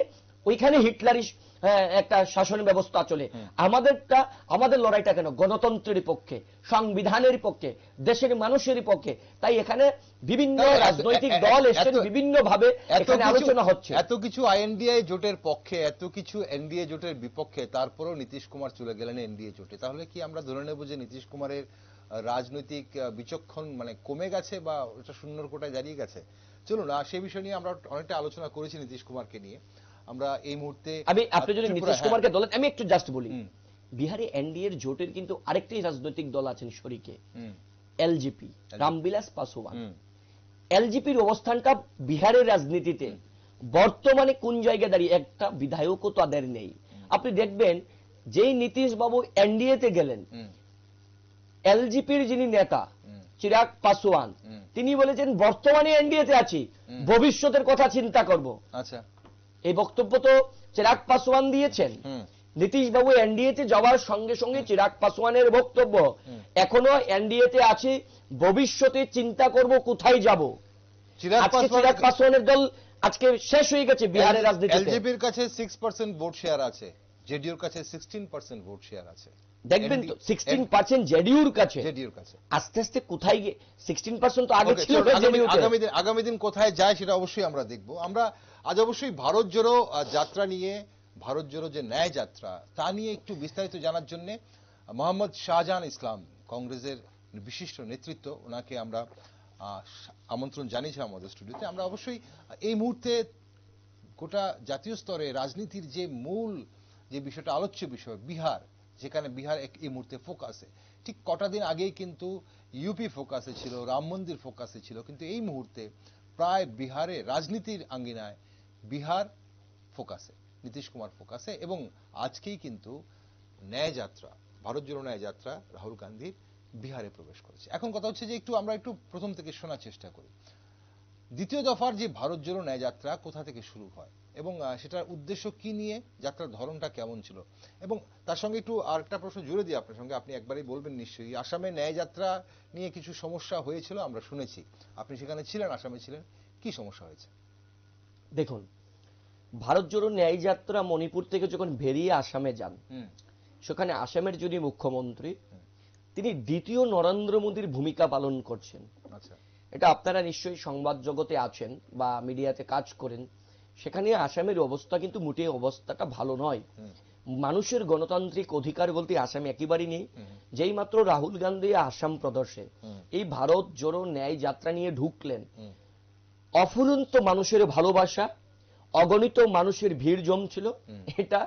ওইখানে হিটলারি একটা শাসন ব্যবস্থা চলে। আমাদের লড়াইটা কেন গণতন্ত্রের পক্ষে, সংবিধানের পক্ষে, দেশের মানুষের পক্ষে। তাই এখানে বিভিন্ন রাজনৈতিক দল এসে বিভিন্ন ভাবে এখানে আলোচনা হচ্ছে। এত কিছু আইএনডিএ জোটের পক্ষে, এত কিছু এনডিএ জোটের বিপক্ষে, তারপরেও নীতিশ কুমার চলে গেলেন এনডিএ জোটে। তাহলে কি আমরা ধরে নেব যে নীতিশ কুমারের রাজনৈতিক বিচক্ষণ মানে কমে গেছে, বা ওটা শূন্যর কোটায় দাঁড়িয়ে গেছে? চলুন, সেই বিষয় নিয়ে আমরা অনেকটা আলোচনা করেছি নীতিশ কুমারকে নিয়ে। আমরা এই মুহূর্তে আপনি যদি নীতিশ কুমারকে দলেন, আমি একটু জাস্ট বলি, বিহারে এনডিএর জোটের কিন্তু আরেকটি রাজনৈতিক দল আছেন শরিকে, এলজেপি, রামবিলাস পাসওয়ান। এলজেপির অবস্থানটা বিহারের রাজনীতিতে বর্তমানে কোন জায়গায় দাঁড়িয়ে, একটা বিধায়কও তাদের নেই। আপনি দেখবেন যেই নীতিশ বাবু এনডিএতে গেলেন, এলজেপির যিনি নেতা চিরাগ পাসওয়ান, তিনি বলেছেন বর্তমানে এনডিএতে আছি, ভবিষ্যতের কথা চিন্তা করব। আচ্ছা, এই বক্তব্য তো চিরাগ পাসওয়ান দিয়েছেন। নীতিশ বাবু এনডিএতে যাওয়ার সঙ্গে সঙ্গে চিরাগ পাসওয়ানের বক্তব্য, এখনো এনডিএতে আছি, ভবিষ্যতে চিন্তা করব কোথায় যাব। চিরাগ পাসওয়ানের দল আজকে শেষ হয়ে গেছে বিহারের রাজনীতিতে। এলজেপির কাছে 6% ভোট শেয়ার আছে, জেডিইউর কাছে 16% ভোট শেয়ার আছে। দেখবেন তো 16% জেডিইউর কাছে, আস্তে আস্তে কোথায় গিয়ে 16% তো আগে ছিল জেডিইউতে। আগামী দিন কোথায় যায় সেটা অবশ্যই আমরা দেখব। আমরা আজ অবশ্যই ভারত জোড়ো যাত্রা নিয়ে, ভারত জোড়ো যে ন্যায় যাত্রা, তা নিয়ে একটু বিস্তারিত জানার জন্য মোহাম্মদ শাহজাহান ইসলাম, কংগ্রেসের বিশিষ্ট নেতৃত্ব, ওনাকে আমরা আমন্ত্রণ জানিয়েছি আমাদের স্টুডিওতে। আমরা অবশ্যই এই মুহূর্তে গোটা জাতীয় স্তরে রাজনীতির যে মূল যে বিষয়টা, আলোচ্য বিষয় বিহার, যেখানে বিহার এই মুহূর্তে ফোকাসে, ঠিক কটা দিন আগেই কিন্তু ইউপি ফোকাসে ছিল, রাম মন্দির ফোকাসে ছিল, কিন্তু এই মুহূর্তে প্রায় বিহারে রাজনীতির আঙ্গিনায় বিহার ফোকাসে। নীতিশ কুমার ফোকাসে, এবং আজকেই কিন্তু ন্যায় যাত্রা, ভারত জোড়ো ন্যায় যাত্রা রাহুল গান্ধীর বিহারে প্রবেশ করেছে। এখন কথা হচ্ছে যে আমরা একটু প্রথম থেকে শোনার চেষ্টা করি। দ্বিতীয় দফার যে ভারত জোড়ো ন্যায় যাত্রা কোথা থেকে শুরু হয় এবং সেটার উদ্দেশ্য কি নিয়ে, যাত্রার ধরনটা কেমন ছিল, এবং তার সঙ্গে একটু আরেকটা প্রশ্ন জুড়ে দিই আপনার সঙ্গে, আপনি একবারই বলবেন নিশ্চয়ই, আসামে ন্যায় যাত্রা নিয়ে কিছু সমস্যা হয়েছিল আমরা শুনেছি, আপনি সেখানে ছিলেন, আসামে ছিলেন, কি সমস্যা হয়েছে? দেখুন, ভারত জোড়ো ন্যায় যাত্রা মণিপুর থেকে যখন বেরিয়ে আসামে যান, সেখানে আসামের যিনি মুখ্যমন্ত্রী তিনি দ্বিতীয় নরেন্দ্র মোদীর ভূমিকা পালন করছেন। আচ্ছা, এটা আপনারা নিশ্চয়ই সংবাদ জগতে আছেন বা মিডিয়াতে কাজ করেন, সেখানে আসামের অবস্থা কিন্তু মোটেই অবস্থাটা ভালো নয়। মানুষের গণতান্ত্রিক অধিকার বলতে আসামে একেবারেই নেই। যেই মাত্র রাহুল গান্ধী আসাম প্রদেশে এই ভারত জোড়ো ন্যায় যাত্রা নিয়ে ঢুকলেন, অফুরন্ত মানুষের ভালোবাসা, অগণিত মানুষের ভিড় জমছিল, এটা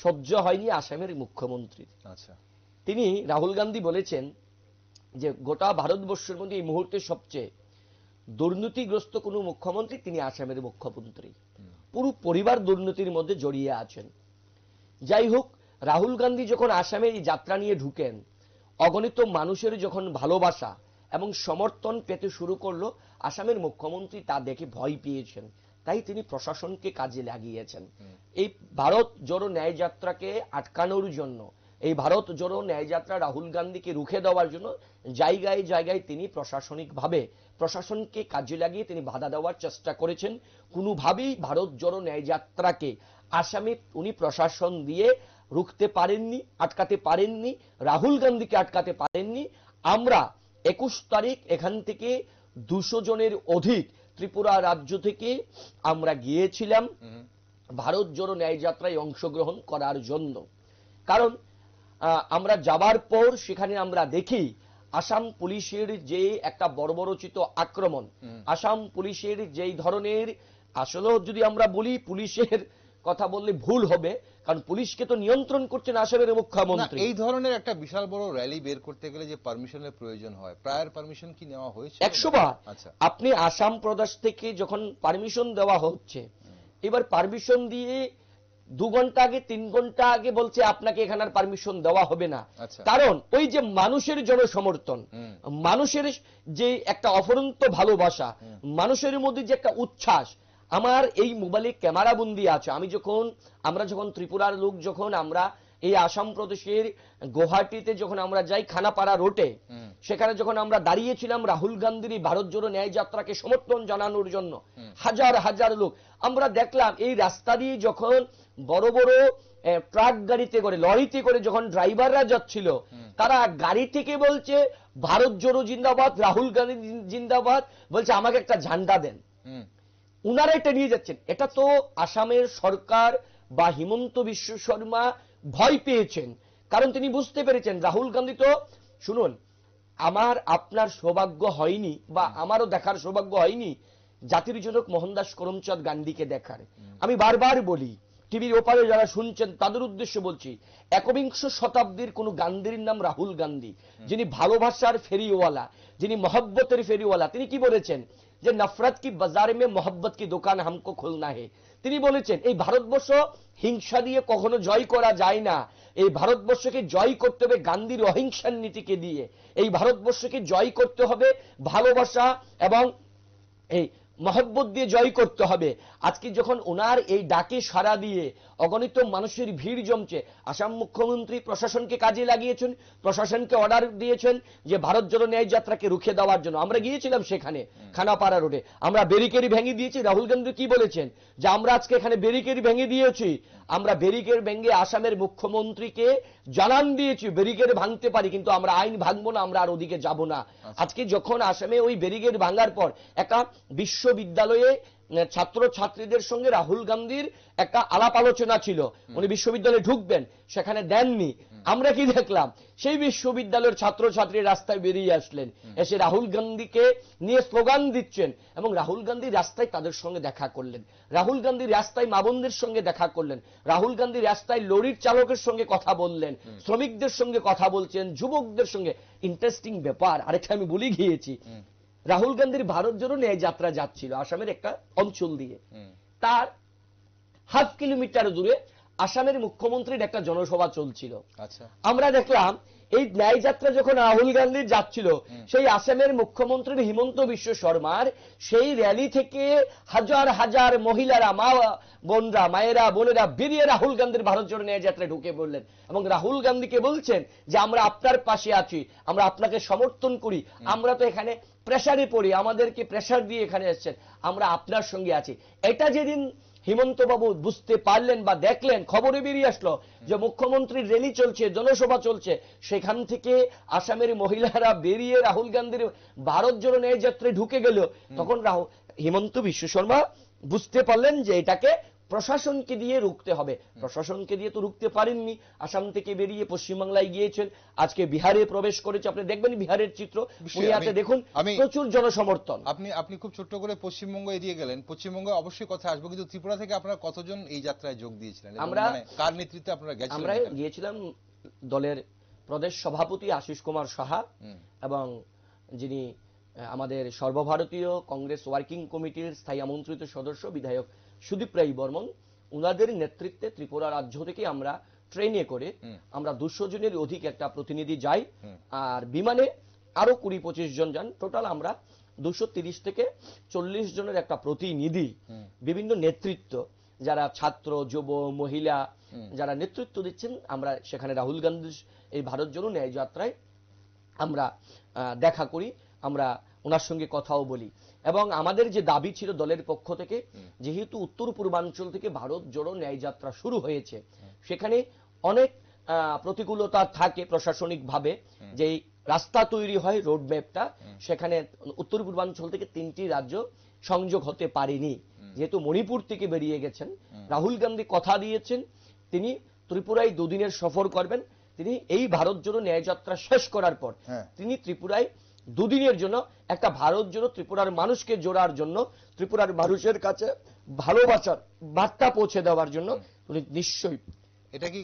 সহ্য হয়নি আসামের মুখ্যমন্ত্রীর। আচ্ছা, তিনি রাহুল গান্ধী বলেছেন যে গোটা ভারতবর্ষের মধ্যে এই মুহূর্তে সবচেয়ে দুর্নীতিগ্রস্ত কোন মুখ্যমন্ত্রী তিনি আসামের মুখ্যমন্ত্রী, পুরো পরিবার দুর্নীতির মধ্যে জড়িয়ে আছেন। যাই হোক, রাহুল গান্ধী যখন আসামে এই যাত্রা নিয়ে ঢুকেন, অগণিত মানুষের যখন ভালোবাসা এবং সমর্থন পেতে শুরু করলো, আসামের মুখ্যমন্ত্রী তা দেখে ভয় পেয়েছেন, তাই তিনি প্রশাসনকে কাজে লাগিয়েছেন। এই ভারত জোড়ো ন্যায় যাত্রাকে আটকানোর জন্য, এই ভারত জোড়ো ন্যায় যাত্রা রাহুল গান্ধীকে রুখে দেওয়ার জন্য জায়গায় জায়গায় তিনি প্রশাসনিকভাবে প্রশাসনকে কাজে লাগিয়ে তিনি বাধা দেওয়ার চেষ্টা করেছেন। কোনোভাবেই ভারত জোড়ো ন্যায় যাত্রাকে আসামে উনি প্রশাসন দিয়ে রুখতে পারেননি, আটকাতে পারেননি, রাহুল গান্ধীকে আটকাতে পারেননি। আমরা 21 তারিখ এখান থেকে 200 জনের অধিক ত্রিপুরা রাজ্য থেকে আমরা গিয়েছিলাম ভারত জোড়ো ন্যায় যাত্রায় অংশগ্রহণ করার জন্য। কারণ আমরা যাবার পর সেখানে আমরা দেখি আসাম পুলিশের যে একটা বর্বরচিত আক্রমণ, আসাম পুলিশের যেই ধরনের, আসলে যদি আমরা বলি পুলিশের কথা বললে ভুল হবে, কারণ পুলিশকে তো নিয়ন্ত্রণ করছেন আসামের মুখ্যমন্ত্রী। এই ধরনের একটা বিশাল বড় র্যালি বের করতে গেলে যে পারমিশনের প্রয়োজন হয়, প্রায়র পারমিশন কি নেওয়া হয়েছে? 100 বার। আপনি আসাম প্রদেশ থেকে যখন পারমিশন দেওয়া হচ্ছে, এবার পারমিশন দিয়ে 2 ঘন্টা আগে 3 ঘন্টা আগে বলছে আপনাকে এখানে আর পারমিশন দেওয়া হবে না। কারণ ওই যে মানুষের জনসমর্থন, মানুষের যে একটা অফুরন্ত ভালোবাসা, মানুষের মধ্যে যে একটা উচ্ছ্বাস, আমার এই মোবাইলে ক্যামেরা বন্দি আছে। আমরা যখন ত্রিপুরার লোক, যখন আমরা এই আসাম প্রদেশের গুয়াহাটিতে যখন আমরা যাই খানাপাড়া রোডে, সেখানে যখন আমরা দাঁড়িয়েছিলাম রাহুল গান্ধীর ভারত জোড়ো ন্যায় যাত্রাকে সমর্থন জানানোর জন্য, হাজার হাজার লোক আমরা দেখলাম। এই রাস্তা দিয়ে যখন বড় বড় ট্রাক গাড়িতে করে, লরিতে করে যখন ড্রাইভাররা যাচ্ছিল, তারা গাড়ি থেকে বলছে ভারত জোড়ো জিন্দাবাদ, রাহুল গান্ধী জিন্দাবাদ, বলছে আমাকে একটা ঝান্ডা দেন। উনারা এটা নিয়ে যাচ্ছেন। এটা তো আসামের সরকার বা হিমন্ত বিশ্ব শর্মা ভয় পেয়েছেন, কারণ তিনি বুঝতে পেরেছেন রাহুল গান্ধী তো, শুনুন, আমার আপনার সৌভাগ্য হয়নি বা আমারও দেখার সৌভাগ্য হয়নি জাতির জনক মোহনদাস করমচাঁদ গান্ধীকে দেখার। আমি বারবার বলি, টিভির ওপারে যারা শুনছেন তাদের উদ্দেশ্যে বলছি, 21 শতাব্দীর কোন গান্ধীর নাম রাহুল গান্ধী, যিনি ভালোবাসার ফেরিওয়ালা, যিনি মহব্বতের ফেরিওয়ালা। তিনি কি বলেছেন যে নফরত কি বাজারে মে মোহব্বত কি দোকান হামকো খুলনা হে। তিনি বলেছেন এই ভারতবর্ষ হিংসা দিয়ে কখনো জয় করা যায় না, এই ভারতবর্ষকে জয় করতে হবে গান্ধীর অহিংসার নীতিকে দিয়ে। এই ভারতবর্ষকে জয় করতে হবে ভালোবাসা এবং এই মহব্বত দিয়ে জয় করতে হবে। আজকে যখন ওনার এই ডাকে সাড়া দিয়ে অগণিত মানুষের ভিড় জমছে, আসাম মুখ্যমন্ত্রী প্রশাসনকে কাজে লাগিয়েছেন, প্রশাসনকে অর্ডার দিয়েছেন যে ভারত জোড়ো ন্যায় যাত্রাকে রুখে দেওয়ার জন্য। আমরা গিয়েছিলাম সেখানে খানাপাড়া রোডে, আমরা ব্যারিকেড ভেঙে দিয়েছি। রাহুল গান্ধী কি বলেছেন যে আমরা আজকে এখানে ব্যারিকেড ভেঙে দিয়েছি, আমরা ব্যারিকেড ভেঙে আসামের মুখ্যমন্ত্রীকে জানান দিয়েছি ব্যারিকেড ভাঙতে পারি, কিন্তু আমরা আইন ভাঙবো না, আমরা আর ওদিকে যাব না। আজকে যখন আসামে ওই ব্যারিকেড ভাঙার পর একটা বিশ্ববিদ্যালয়ে ছাত্র ছাত্রীদের সঙ্গে রাহুল গান্ধীর একটা আলাপ আলোচনা ছিল, উনি বিশ্ববিদ্যালয়ে ঢুকবেন, সেখানে দেননি। আমরা কি দেখলাম, সেই বিশ্ববিদ্যালয়ের ছাত্র ছাত্রী রাস্তায় বেরিয়ে আসলেন, এসে রাহুল গান্ধীকে নিয়ে স্লোগান দিচ্ছেন, এবং রাহুল গান্ধী রাস্তায় তাদের সঙ্গে দেখা করলেন, রাহুল গান্ধী রাস্তায় মা বোনদের সঙ্গে দেখা করলেন, রাহুল গান্ধী রাস্তায় লরির চালকের সঙ্গে কথা বললেন, শ্রমিকদের সঙ্গে কথা বলছেন, যুবকদের সঙ্গে। ইন্টারেস্টিং ব্যাপার, আরেকটা আমি বলে গিয়েছি, রাহুল গান্ধীর ভারত জোড়ো ন্যায় যাত্রা যাচ্ছিল আসামের একটা অঞ্চল দিয়ে, তার হাফ কিলোমিটার দূরে আসামের মুখ্যমন্ত্রীর একটা জনসভা চলছিল। আচ্ছা, আমরা দেখলাম এই ন্যায় যাত্রা যখন রাহুল গান্ধী যাচ্ছিল, সেই আসামের মুখ্যমন্ত্রী হিমন্ত বিশ্ব শর্মার সেই র্যালি থেকে হাজার হাজার মহিলারা, মা বোনরা, মায়েরা, বোনেরা বেরিয়ে রাহুল গান্ধীর ভারত জোড়ো ন্যায় যাত্রায় ঢুকে পড়লেন এবং রাহুল গান্ধীকে বলছেন যে আমরা আপনার পাশে আছি, আমরা আপনাকে সমর্থন করি, আমরা তো এখানে প্রেসারে পড়ি, আমাদেরকে প্রেসার দিয়ে এখানে এসেছেন, আমরা আপনার সঙ্গে আছি। এটা যেদিন হিমন্ত বাবু বুঝতে পারলেন বা দেখলেন, খবরে বেরিয়ে আসলো যে মুখ্যমন্ত্রীর র্যালি চলছে, জনসভা চলছে, সেখান থেকে আসামের মহিলারা বেরিয়ে রাহুল গান্ধীর ভারত জোড়ো ন্যায় যাত্রায় ঢুকে গেল, তখন হিমন্ত বিশ্ব শর্মা বুঝতে পারলেন যে এটাকে প্রশাসনকে দিয়ে রুখতে হবে। প্রশাসনকে দিয়ে তো রুখতে পারেননি, আসাম থেকে বেরিয়ে পশ্চিমবাংলায় গিয়েছেন, আজকে বিহারে প্রবেশ করেছে, আপনি দেখবেন বিহারের চিত্র, পুরিয়াতে দেখুন প্রচুর জনসমর্থন। আপনি খুব ছোট্ট করে পশ্চিমবঙ্গ এড়িয়ে গেলেন, পশ্চিমবঙ্গে অবশ্যই কথা আসবে, কিন্তু ত্রিপুরা থেকে আপনারা কতজন এই যাত্রায় যোগ দিয়েছিলেন? আমরা কার নেতৃত্বে আপনারা গেছিলেন? আমরা গিয়েছিলাম দলের প্রদেশ সভাপতি আশিস কুমার সাহা এবং যিনি আমাদের সর্বভারতীয় কংগ্রেস ওয়ার্কিং কমিটির স্থায়ী আমন্ত্রিত সদস্য বিধায়ক সুদীপ রায় বর্মন, উনাদের নেতৃত্বে ত্রিপুরা রাজ্য থেকে আমরা ট্রেনে করে আমরা 200 জনের অধিক একটা প্রতিনিধি যাই, আর বিমানে আরো 20-25 জন যান। টোটাল আমরা 230 থেকে 40 জনের একটা প্রতিনিধি, বিভিন্ন নেতৃত্ব, যারা ছাত্র, যুব, মহিলা, যারা নেতৃত্ব দিচ্ছেন, আমরা সেখানে রাহুল গান্ধীর এই ভারত জোড়ো ন্যায় যাত্রায় আমরা দেখা করি, আমরা ওনার সঙ্গে কথাও বলি। এবং আমাদের যে দাবি ছিল দলের পক্ষ থেকে, যেহেতু উত্তর পূর্বাঞ্চল থেকে ভারত জোড়ো ন্যায় যাত্রা শুরু হয়েছে, সেখানে অনেক প্রতিকূলতা থাকে প্রশাসনিক ভাবে, যে রাস্তা তৈরি হয়, রোড ম্যাপটা, সেখানে উত্তর পূর্বাঞ্চল থেকে 3টি রাজ্য সংযোগ হতে পারেনি। যেহেতু মণিপুর থেকে বেরিয়ে গেছেন, রাহুল গান্ধী কথা দিয়েছেন তিনি ত্রিপুরায় 2 দিনের সফর করবেন। তিনি এই ভারত জোড়ো ন্যায় যাত্রা শেষ করার পর তিনি ত্রিপুরায় 2 দিনের জন্য একটা ভারত জোড়ো ত্রিপুরার মানুষকে জোড়ার জন্য, ত্রিপুরার মানুষের কাছে ভালোবাসার বার্তা পৌঁছে দেওয়ার জন্য উনি নিশ্চয়ই এটা কি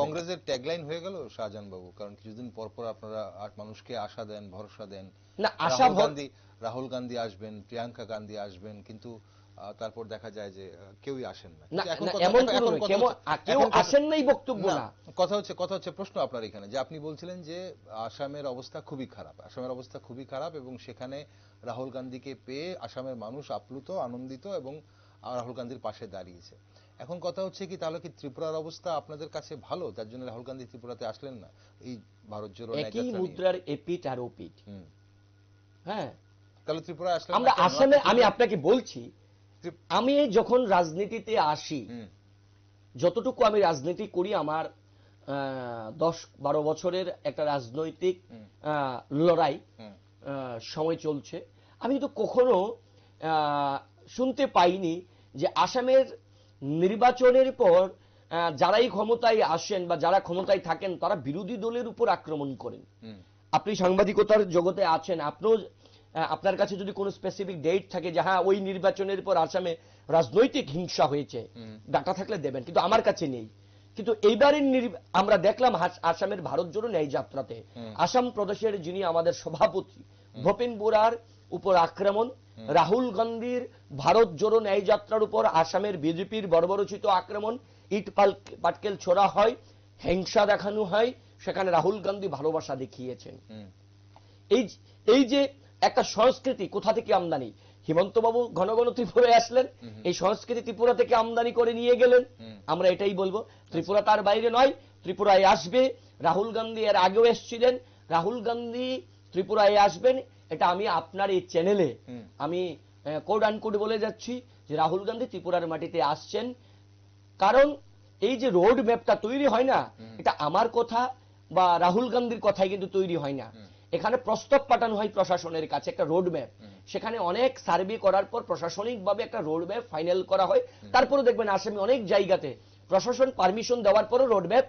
কংগ্রেসের ট্যাগলাইন হয়ে গেল শাহজাহান বাবু? কারণ কিছুদিন পর পর আপনারা মানুষকে আশা দেন, ভরসা দেন, না রাহুল গান্ধী আসবেন, প্রিয়াঙ্কা গান্ধী আসবেন, কিন্তু তারপর দেখা যায় যে কেউই আসেন না। কথা হচ্ছে প্রশ্ন আপনার এখানে যে আপনি বলছিলেন যে আসামের অবস্থা খুবই খারাপ, আসামের অবস্থা খুবই খারাপ, এবং সেখানে রাহুল গান্ধীকে পেয়ে আসামের মানুষ আপ্লুত, আনন্দিত এবং রাহুল গান্ধীর পাশে দাঁড়িয়েছে। এখন কথা হচ্ছে কি, তাহলে কি ত্রিপুরার অবস্থা আপনাদের কাছে ভালো, যার জন্য রাহুল গান্ধী ত্রিপুরাতে আসলেন না? এই ভারত জোড়ো ন্যায় যাত্রা, একই মুদ্রার এপিঠ আর ওপিঠ। হ্যাঁ, তাহলে ত্রিপুরা আসলে আমরা আসামে, আমি আপনাকে বলছি, আমি যখন রাজনীতিতে আসি, যতটুকু আমি রাজনীতি করি, আমার 10-12 বছরের একটা রাজনৈতিক লড়াই সময় চলছে, আমি তো কখনো শুনতে পাইনি যে আসামের নির্বাচনের পর যারাই ক্ষমতায় আসেন বা যারা ক্ষমতায় থাকেন তারা বিরোধী দলের উপর আক্রমণ করেন। আপনি সাংবাদিকতার জগতে আছেন, আপনিও, আপনার কাছে যদি কোনো স্পেসিফিক ডেট থাকে যে হ্যাঁ ওই নির্বাচনের পর আসামে রাজনৈতিক হিংসা হয়েছে, ডাটা থাকলে দেবেন, কিন্তু আমার কাছে নেই। কিন্তু এইবারের আমরা দেখলাম আসামের ভারত জোড়ো ন্যায় যাত্রাতে আসাম প্রদেশের যিনি আমাদের সভাপতি ভূপেন বোরার উপর আক্রমণ, রাহুল গান্ধীর ভারত জোড়ো ন্যায় যাত্রার উপর আসামের বিজেপির বর্বরোচিত আক্রমণ, ইট পাটকেল ছোড়া হয়, হিংসা দেখানো হয়, সেখানে রাহুল গান্ধী ভালোবাসা দেখিয়েছেন। এই যে একটা সংস্কৃতি কোথা থেকে আমদানি, হিমন্ত বাবু ঘন ঘন ত্রিপুরায় আসলেন, এই সংস্কৃতি ত্রিপুরা থেকে আমদানি করে নিয়ে গেলেন। আমরা এটাই বলবো, ত্রিপুরা তার বাইরে নয়, ত্রিপুরায় আসবে। রাহুল গান্ধী এর আগেও এসেছিলেন, রাহুল গান্ধী ত্রিপুরায় আসবেন, এটা আমি আপনার এই চ্যানেলে আমি কোড আনকোড বলে যাচ্ছি যে রাহুল গান্ধী ত্রিপুরার মাটিতে আসছেন। কারণ এই যে রোড ম্যাপটা তৈরি হয় না, এটা আমার কথা বা রাহুল গান্ধীর কথাই কিন্তু তৈরি হয় না, এখানে প্রস্তাব পাঠানো হয় প্রশাসনের কাছে একটা রোড ম্যাপ, সেখানে অনেক সার্ভে করার পর প্রশাসনিকভাবে একটা রোড ম্যাপ ফাইনাল করা হয়। তারপরে দেখবেন আসামে অনেক জায়গাতে প্রশাসন পারমিশন দেওয়ার পরও রোড ম্যাপ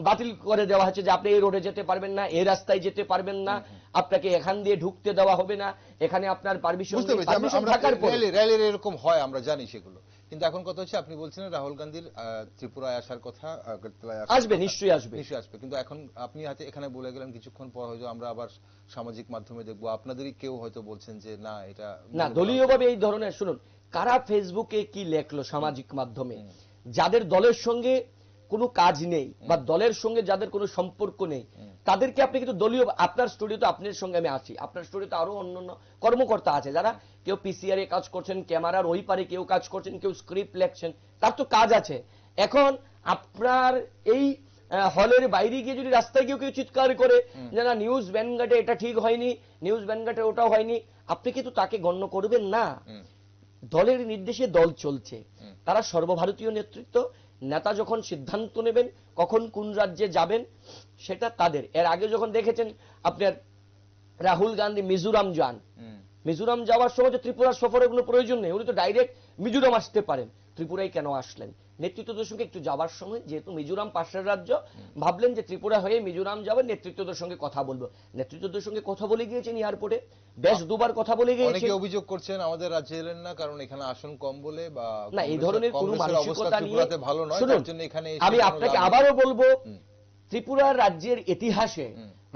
বাতিল করে দেওয়া হচ্ছে যে আপনি এই রোডে যেতে পারবেন না, এই রাস্তায় যেতে পারবেন না, আপনাকে এখান দিয়ে ঢুকতে দেওয়া হবে না, এখানে আপনার পারমিশন থাকার পর র্যালির এরকম হয়, আমরা জানি সেগুলো। কিন্তু এখন কথা হচ্ছে আপনি বলছেন রাহুল গান্ধীর ত্রিপুরায় আসার কথা, আসবে, নিশ্চয়ই আসবে, নিশ্চয়ই আসবে, কিন্তু এখন আপনি হাতে এখানে বলে গেলেন, কিছুক্ষণ পর হয়তো আমরা আবার সামাজিক মাধ্যমে দেখবো আপনাদেরই কেউ হয়তো বলছেন যে না, এটা না দলীয়ভাবে এই ধরনের। শুনুন, কারা ফেসবুকে কি লেখলো সামাজিক মাধ্যমে, যাদের দলের সঙ্গে কোনো কাজ নেই বা দলের সঙ্গে যাদের কোনো সম্পর্ক নেই, তাদেরকে আপনি কিন্তু দলীয়, আপনার স্টুডিওতে আপনার সঙ্গে আমি আছি, আপনার স্টুডিওতে আরো অন্যান্য কর্মকর্তা আছে যারা কেউ পিসিআর এ কাজ করছেন, ক্যামেরার ওই পারে কেউ কাজ করছেন, কেউ স্ক্রিপ্ট লেখছেন, তার তো কাজ আছে। এখন আপনার এই হলের বাইরে গিয়ে যদি রাস্তায় কেউ কেউ চিৎকার করে যে না নিউজ ভ্যানগার্ডে এটা ঠিক হয়নি, নিউজ ভ্যানগার্ডে ওটাও হয়নি, আপনি কিন্তু তাকে গণ্য করবেন না। দলের নির্দেশে দল চলছে, তারা সর্বভারতীয় নেতৃত্ব, নেতা যখন সিদ্ধান্ত নেবেন কখন কোন রাজ্যে যাবেন সেটা তাদের। এর আগে যখন দেখেছেন আপনার রাহুল গান্ধী মিজোরাম যান, মিজোরাম যাওয়ার সময় যে ত্রিপুরার সফরের কোনো প্রয়োজন নেই, উনি তো ডাইরেক্ট মিজোরাম আসতে পারেন, ত্রিপুরায় কেন আসলেন? নেতৃত্বদের সঙ্গে একটু যাওয়ার সময়, যেহেতু মিজোরাম পাশের রাজ্য, ভাবলেন যে ত্রিপুরা হয়ে মিজোরাম যাবেন, নেতৃত্বদের সঙ্গে কথা বলবো, নেতৃত্বদের সঙ্গে কথা বলে গিয়েছেন এয়ারপোর্টে, বেশ দুবার কথা বলে গিয়েছেন। অনেকে অভিযোগ করছেন আমাদের রাজ্যে এলেন না কারণ এখানে আসন কম বলে, বা না এই ধরনের কোনো মানসিকতা নিয়ে ভালো নয়, তার জন্য এখানে আমি আপনাকে আবারও বলবো, ত্রিপুরা রাজ্যের ইতিহাসে,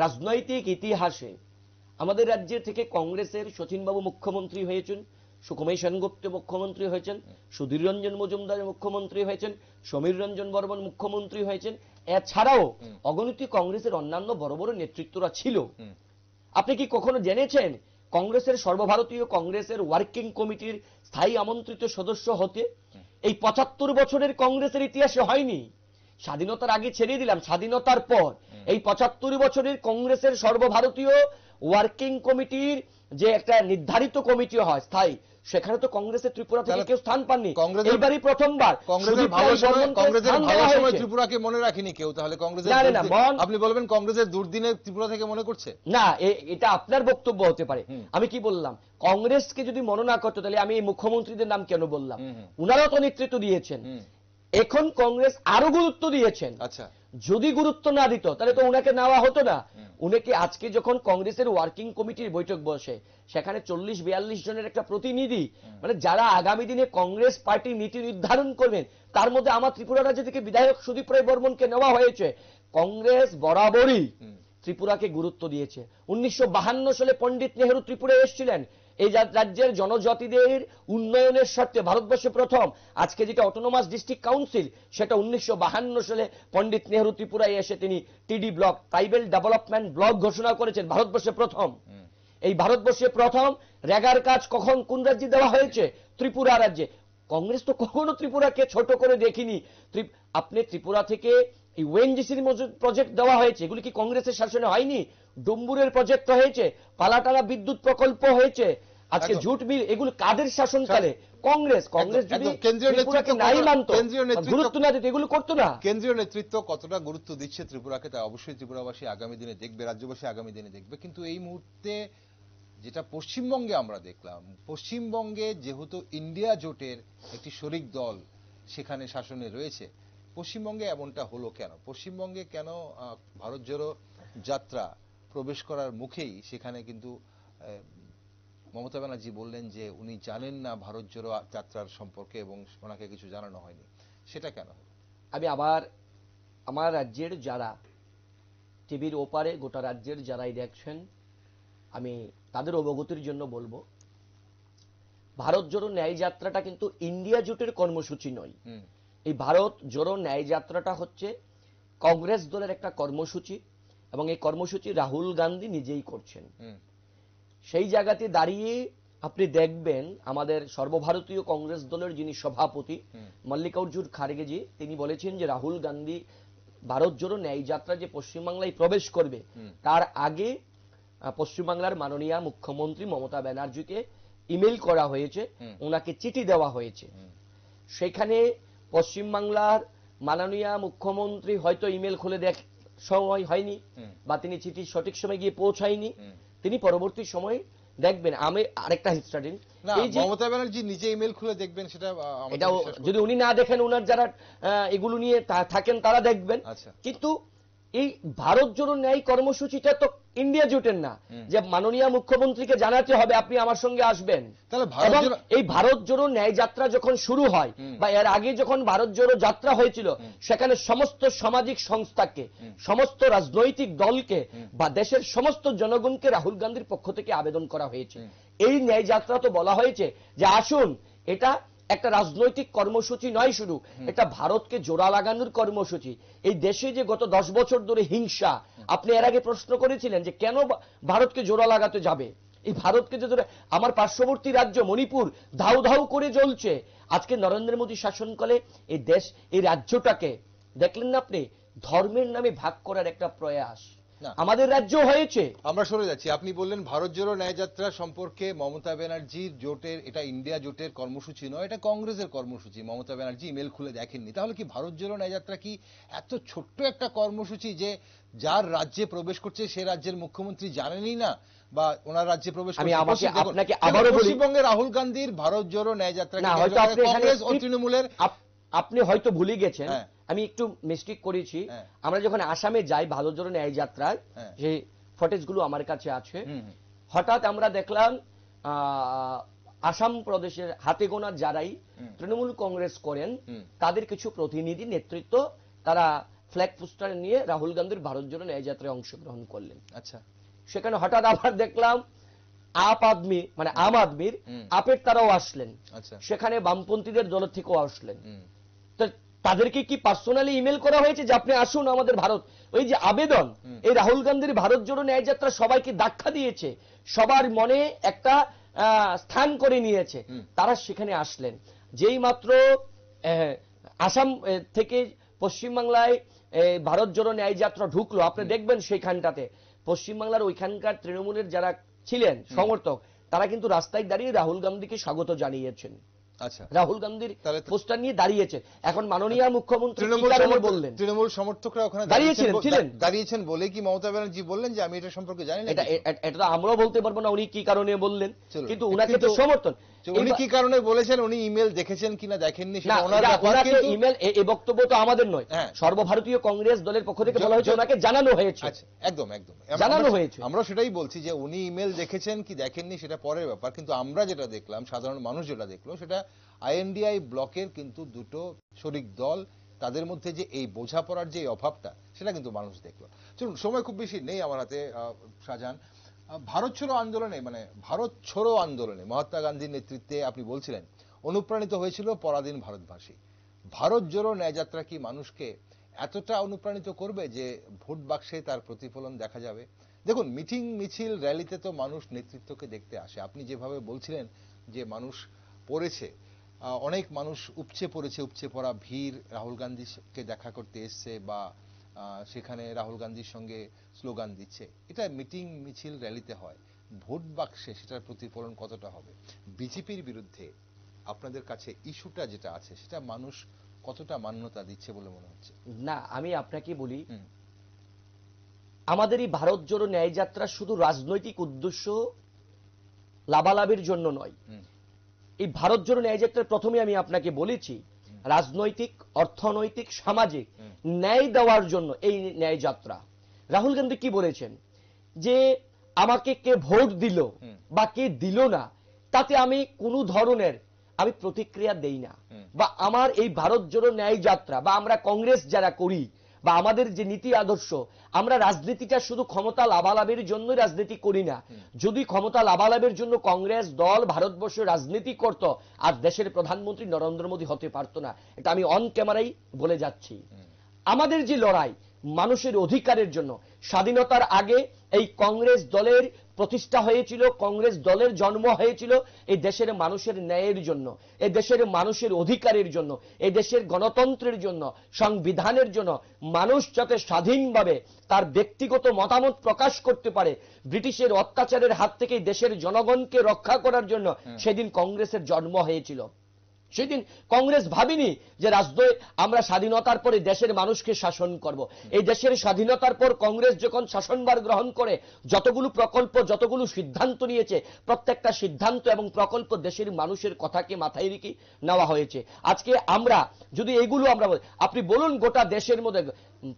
রাজনৈতিক ইতিহাসে আমাদের রাজ্যের থেকে কংগ্রেসের শচীনবাবু মুখ্যমন্ত্রী হয়েছেন, সুকুমার সেনগুপ্ত মুখ্যমন্ত্রী হয়েছেন, সুধীর রঞ্জন মজুমদার মুখ্যমন্ত্রী হয়েছেন, সমীর রঞ্জন বর্মন মুখ্যমন্ত্রী হয়েছেন, এছাড়াও অগণিত কংগ্রেসের অন্যান্য বড় বড় নেতৃত্বরা ছিল। আপনি কি কখনো জেনেছেন কংগ্রেসের সর্বভারতীয় কংগ্রেসের ওয়ার্কিং কমিটির স্থায়ী আমন্ত্রিত সদস্য হতে? এই ৭৫ বছরের কংগ্রেসের ইতিহাসে হয়নি। স্বাধীনতার আগে ছেড়ে দিলাম, স্বাধীনতার পর এই ৭৫ বছরের কংগ্রেসের সর্বভারতীয় ওয়ার্কিং কমিটির যে একটা নির্ধারিত কমিটি হয় স্থায়ী, সেখানে তো কংগ্রেসের ত্রিপুরা থেকে কেউ স্থান পাননি, এইবারই প্রথমবার। কংগ্রেসের ভালো সময় ত্রিপুরাকে মনে রাখিনি কেউ, তাহলে কংগ্রেসের, আপনি বলবেন কংগ্রেসের দুর্দিনে ত্রিপুরা থেকে মনে করছে না, এটা আপনার বক্তব্য হতে পারে। আমি কি বললাম, কংগ্রেসকে যদি মনে না করতো তাহলে আমি এই মুখ্যমন্ত্রীদের নাম কেন বললাম? উনারাও তো নেতৃত্ব দিয়েছেন, এখন কংগ্রেস আরো গুরুত্ব দিয়েছেন। আচ্ছা, যদি গুরুত্ব না দিত তাহলে তো উনাকে নেওয়া হতো না। উনাকে আজকে যখন কংগ্রেসের ওয়ার্কিং কমিটির বৈঠক বসে, সেখানে 40-42 জনের একটা প্রতিনিধি, মানে যারা আগামী দিনে কংগ্রেস পার্টির নীতি নির্ধারণ করবেন, তার মধ্যে আমার ত্রিপুরা রাজ্য থেকে বিধায়ক সুদীপ রায় বর্মনকে নেওয়া হয়েছে। কংগ্রেস বরাবরই ত্রিপুরাকে গুরুত্ব দিয়েছে। 1952 সালে পণ্ডিত নেহরু ত্রিপুরায় এসেছিলেন এই রাজ্যের জনজাতিদের উন্নয়নের স্বার্থে, ভারতবর্ষে প্রথম। আজকে যেটা অটোনোমাস ডিস্ট্রিক্ট কাউন্সিল, সেটা 1952 সালে পণ্ডিত নেহরু ত্রিপুরায় এসে তিনি টিডি ব্লক, ট্রাইবেল ডেভেলপমেন্ট ব্লক ঘোষণা করেছেন, ভারতবর্ষে প্রথম। এই ভারতবর্ষে প্রথম রেগার কাজ কখন কোন রাজ্যে দেওয়া হয়েছে? ত্রিপুরা রাজ্যে। কংগ্রেস তো কখনো ত্রিপুরাকে ছোট করে দেখিনি। আপনি ত্রিপুরা থেকে এই ওএনজিসির প্রজেক্ট দেওয়া হয়েছে, এগুলি কি কংগ্রেসের শাসনে হয়নি? ডুম্বুরের প্রজেক্ট হয়েছে, পালাটালা বিদ্যুৎ প্রকল্প হয়েছে, আজকে জুট মিল, এগুলো কাদের শাসনকালে? কংগ্রেস। কংগ্রেস যদি ত্রিপুরাকে নাই মানত, গুরুত্ব না দিত, এগুলো করতো না। কেন্দ্রীয় নেতৃত্ব কতটা গুরুত্ব দিচ্ছে ত্রিপুরাকে তা অবশ্যই ত্রিপুরাবাসী আগামী দিনে দেখবে, রাজ্যবাসী আগামী দিনে দেখবে। কিন্তু এই মুহূর্তে যেটা পশ্চিমবঙ্গে আমরা দেখলাম, পশ্চিমবঙ্গে যেহেতু ইন্ডিয়া জোটের একটি শরিক দল সেখানে শাসনে রয়েছে, পশ্চিমবঙ্গে এমনটা হলো কেন? পশ্চিমবঙ্গে কেন ভারত জোড়ো যাত্রা প্রবেশ করার মুখেই সেখানে কিন্তু মমতা ব্যানার্জি বললেন যে উনি জানেন না ভারত জোড়ো যাত্রার সম্পর্কে এবং ওনাকে কিছু জানানো হয়নি, সেটা কেন? আমি আবার আমার রাজ্যের যারা টিভির ওপারে গোটা রাজ্যের যারাই দেখছেন, আমি তাদের অবগতির জন্য বলবো, ভারত জোড়ো ন্যায় যাত্রাটা কিন্তু ইন্ডিয়া জোটের কর্মসূচি নয়। এই ভারত জোড়ো ন্যায় যাত্রাটা হচ্ছে কংগ্রেস দলের একটা কর্মসূচি, এবং এই কর্মসূচি রাহুল গান্ধী নিজেই করছেন। সেই জায়গাতে দাঁড়িয়ে আপনি দেখবেন আমাদের সর্বভারতীয় কংগ্রেস দলের যিনি সভাপতি মল্লিকার্জুন খাড়গেজি, তিনি বলেছেন যে রাহুল গান্ধী ভারত জোড়ো ন্যায় যাত্রা যে পশ্চিমবাংলায় প্রবেশ করবে, তার আগে পশ্চিমবাংলার মাননীয় মুখ্যমন্ত্রী মমতা ব্যানার্জিকে ইমেল করা হয়েছে, ওনাকে চিঠি দেওয়া হয়েছে। সেখানে পশ্চিমবাংলার মাননীয় মুখ্যমন্ত্রী হয়তো ইমেল খুলে দেখ সময় হয়নি, বা তিনি চিঠি সঠিক সময় গিয়ে পৌঁছায়নি, তিনি পরবর্তী সময় দেখবেন। আমি আরেকটা হিস্ট্রি, মমতা ব্যানার্জি নিজে ইমেল খুলে দেখবেন, সেটা যদি উনি না দেখেন, ওনার যারা এগুলো নিয়ে থাকেন তারা দেখবেন। কিন্তু এই ভারত জোড়ো ন্যায় কর্মসূচিটা তো ইন্ডিয়া জোটের না, যে মাননীয় মুখ্যমন্ত্রীকে জানাতে হবে আপনি আমার সঙ্গে আসবেন। এই ভারত জোড়ো ন্যায় যাত্রা যখন শুরু হয়, বা এর আগে যখন ভারত জোড়ো যাত্রা হয়েছিল, সেখানে সমস্ত সামাজিক সংস্থাকে, সমস্ত রাজনৈতিক দলকে বা দেশের সমস্ত জনগণকে রাহুল গান্ধীর পক্ষ থেকে আবেদন করা হয়েছে। এই ন্যায় যাত্রা তো বলা হয়েছে যে আসুন এটা একটা রাজনৈতিক কর্মসূচি নয়, শুধু এটা ভারতকে জোড়া লাগানোর কর্মসূচি। এই দেশে যে গত 10 বছর ধরে হিংসা, আপনি এর আগে প্রশ্ন করেছিলেন যে কেন ভারতকে জোড়া লাগাতে যাবে। এই ভারতকে যে আমার পার্শ্ববর্তী রাজ্য মণিপুর ধাউ ধাউ করে জ্বলছে, আজকে নরেন্দ্র মোদী শাসনকালে এই দেশ, এই রাজ্যটাকে দেখলেন না আপনি, ধর্মের নামে ভাগ করার একটা প্রয়াস আমাদের রাজ্য হয়েছে। আমরা সরে যাচ্ছি। আপনি বললেন ভারত জোড়ো ন্যায়যাত্রা সম্পর্কে মমতা ব্যানার্জির জোটের, এটা ইন্ডিয়া জোটের কর্মসূচি নয়, এটা কংগ্রেসের কর্মসূচি। মমতা ব্যানার্জি ইমেল খুলে দেখেননি। তাহলে কি ভারত জোড়ো ন্যায়যাত্রা কি এত ছোট্ট একটা কর্মসূচি যে যার রাজ্যে প্রবেশ করছে সে রাজ্যের মুখ্যমন্ত্রী জানেনই না, বা ওনার রাজ্যে প্রবেশ করছে? আপনাকে আবারও বলি, পশ্চিমবঙ্গে রাহুল গান্ধীর ভারত জোড়ো ন্যায়যাত্রা কংগ্রেস ও তৃণমূলের, আপনি হয়তো ভুলে গেছেন, আমি একটু মিস্টেক করেছি। আমরা যখন আসামে যাই ভারত জোড়ো ন্যায় যাত্রায়, যে ফুটেজগুলো আমার কাছে আছে, হঠাৎ আমরা দেখলাম আসাম প্রদেশের হাতে গোনা যারাই তৃণমূল কংগ্রেস করেন তাদের কিছু প্রতিনিধি নেতৃত্ব, তারা ফ্ল্যাগ পোস্টার নিয়ে রাহুল গান্ধীর ভারত জোড়ো ন্যায় যাত্রায় অংশগ্রহণ করলেন। আচ্ছা, সেখানে হঠাৎ আবার দেখলাম আম আদমির আপের তারাও আসলেন, সেখানে বামপন্থীদের দল থেকেও আসলেন। তাদেরকে কি পার্সোনালি ইমেল করা হয়েছে যে আপনি আসুন আমাদের ভারত? ওই যে আবেদন, এই রাহুল গান্ধীর ভারত জোড়ো ন্যায় যাত্রা সবাইকে ধাক্কা দিয়েছে, সবার মনে একটা স্থান করে নিয়েছে, তারা সেখানে আসলেন। যেই মাত্র আসাম থেকে পশ্চিমবাংলায় ভারত জোড়ো ন্যায় যাত্রা ঢুকলো, আপনি দেখবেন সেইখানটাতে পশ্চিমবাংলার ওইখানকার তৃণমূলের যারা ছিলেন সমর্থক, তারা কিন্তু রাস্তায় দাঁড়িয়ে রাহুল গান্ধীকে স্বাগত জানিয়েছেন। আচ্ছা, রাহুল গান্ধীর পোস্টার নিয়ে দাঁড়িয়েছে। এখন মাননীয় মুখ্যমন্ত্রী বললেন, তৃণমূল সমর্থকরা ওখানে দাঁড়িয়েছেন বলে কি মমতা ব্যানার্জি বললেন যে আমি এটা সম্পর্কে জানি না? এটা তো আমরাও বলতে পারবো না উনি কি কারণে বললেন, কিন্তু উনাকে তো সমর্থন, উনি কি কারণে বলেছেন, উনি ইমেল দেখেছেন কিনা দেখেননি সেটা ওনার ব্যাপার। ইমেল এই বক্তব্য তো আমাদের নয়, সর্বভারতীয় কংগ্রেস দলের পক্ষ থেকে বলা হয়েছে, ওনাকে জানানো হয়েছে। একদম একদম জানানো হয়েছে। আমরা সেটাই বলছি যে উনি ইমেল দেখেছেন কি দেখেননি সেটা পরের ব্যাপার, কিন্তু আমরা যেটা দেখলাম, সাধারণ মানুষ যেটা দেখলো, সেটা আইএনডিআই ব্লকের কিন্তু দুটো শরিক দল, তাদের মধ্যে যে এই বোঝাপড়ার যে অভাবটা, সেটা কিন্তু মানুষ দেখলো। চলুন, সময় খুব বেশি নেই আমার হাতে। শাহজাহান, ভারত ছাড়ো আন্দোলনে, মানে ভারত ছাড়ো আন্দোলনে মহাত্মা গান্ধীর নেতৃত্বে আপনি বলছিলেন অনুপ্রাণিত হয়েছিল পরাধীন ভারতবাসী। ভারত জোড়ো ন্যায়যাত্রা কি মানুষকে এতটা অনুপ্রাণিত করবে যে ভোট বাক্সে তার প্রতিফলন দেখা যাবে? দেখুন, মিটিং মিছিল র্যালিতে তো মানুষ নেতৃত্বকে দেখতে আসে। আপনি যেভাবে বলছিলেন যে মানুষ পড়েছে, অনেক মানুষ উপচে পড়েছে, উপচে পড়া ভিড় রাহুল গান্ধীকে দেখা করতে এসছে বা সেখানে রাহুল গান্ধীর সঙ্গে স্লোগান দিচ্ছে, এটা মিটিং মিছিল র্যালিতে হয়। ভোট বাক্সে সেটার প্রতিফলন কতটা হবে? বিজেপির বিরুদ্ধে আপনাদের কাছে ইস্যুটা যেটা আছে, সেটা মানুষ কতটা মান্যতা দিচ্ছে বলে মনে হচ্ছে? না, আমি আপনাকে বলি, আমাদের এই ভারত জোড়ো ন্যায় যাত্রা শুধু রাজনৈতিক উদ্দেশ্য লাভালাভের জন্য নয়। এই ভারত জোড়ো ন্যায় যাত্রার প্রথমে আমি আপনাকে বলেছি, রাজনৈতিক, অর্থনৈতিক, সামাজিক ন্যায় দেওয়ার জন্য এই ন্যায় যাত্রা। রাহুল গান্ধী কি বলেছেন যে আমাকে কে ভোট দিল বা কে দিল না, তাতে আমি কোনো ধরনের আমি প্রতিক্রিয়া দেই না, বা আমার এই ভারত জোড়ো ন্যায় যাত্রা বা আমরা কংগ্রেস যারা করি বা আমাদের যে নীতি আদর্শ, আমরা রাজনীতিটা শুধু ক্ষমতা লাভালাভের জন্য রাজনীতি করি না। যদি ক্ষমতা লাভালাভের জন্য কংগ্রেস দল ভারতবর্ষে রাজনীতি করত, আর দেশের প্রধানমন্ত্রী নরেন্দ্র মোদী হতে পারত না। এটা আমি অন ক্যামেরাই বলে যাচ্ছি। আমাদের যে লড়াই মানুষের অধিকারের জন্য, স্বাধীনতার আগে এই কংগ্রেস দলের প্রতিষ্ঠা হয়েছিল, কংগ্রেস দলের জন্ম হয়েছিল এই দেশের মানুষের ন্যায়ের জন্য, এই দেশের মানুষের অধিকারের জন্য, এই দেশের গণতন্ত্রের জন্য, সংবিধানের জন্য। মানুষ যাতে স্বাধীনভাবে তার ব্যক্তিগত মতামত প্রকাশ করতে পারে, ব্রিটিশের অত্যাচারের হাত থেকে দেশের জনগণকে রক্ষা করার জন্য সেদিন কংগ্রেসের জন্ম হয়েছিল। সেদিন কংগ্রেস ভাবিনি যে আমরা স্বাধীনতার পরে দেশের মানুষকে শাসন করব। এই দেশের স্বাধীনতার পর কংগ্রেস যখন শাসনভার গ্রহণ করে, যতগুলো প্রকল্প, যতগুলো সিদ্ধান্ত নিয়েছে, প্রত্যেকটা সিদ্ধান্ত এবং প্রকল্প দেশের মানুষের কথাকে মাথায় রেখে নেওয়া হয়েছে। আজকে আমরা যদি এগুলো আমরা, আপনি বলুন গোটা দেশের মধ্যে,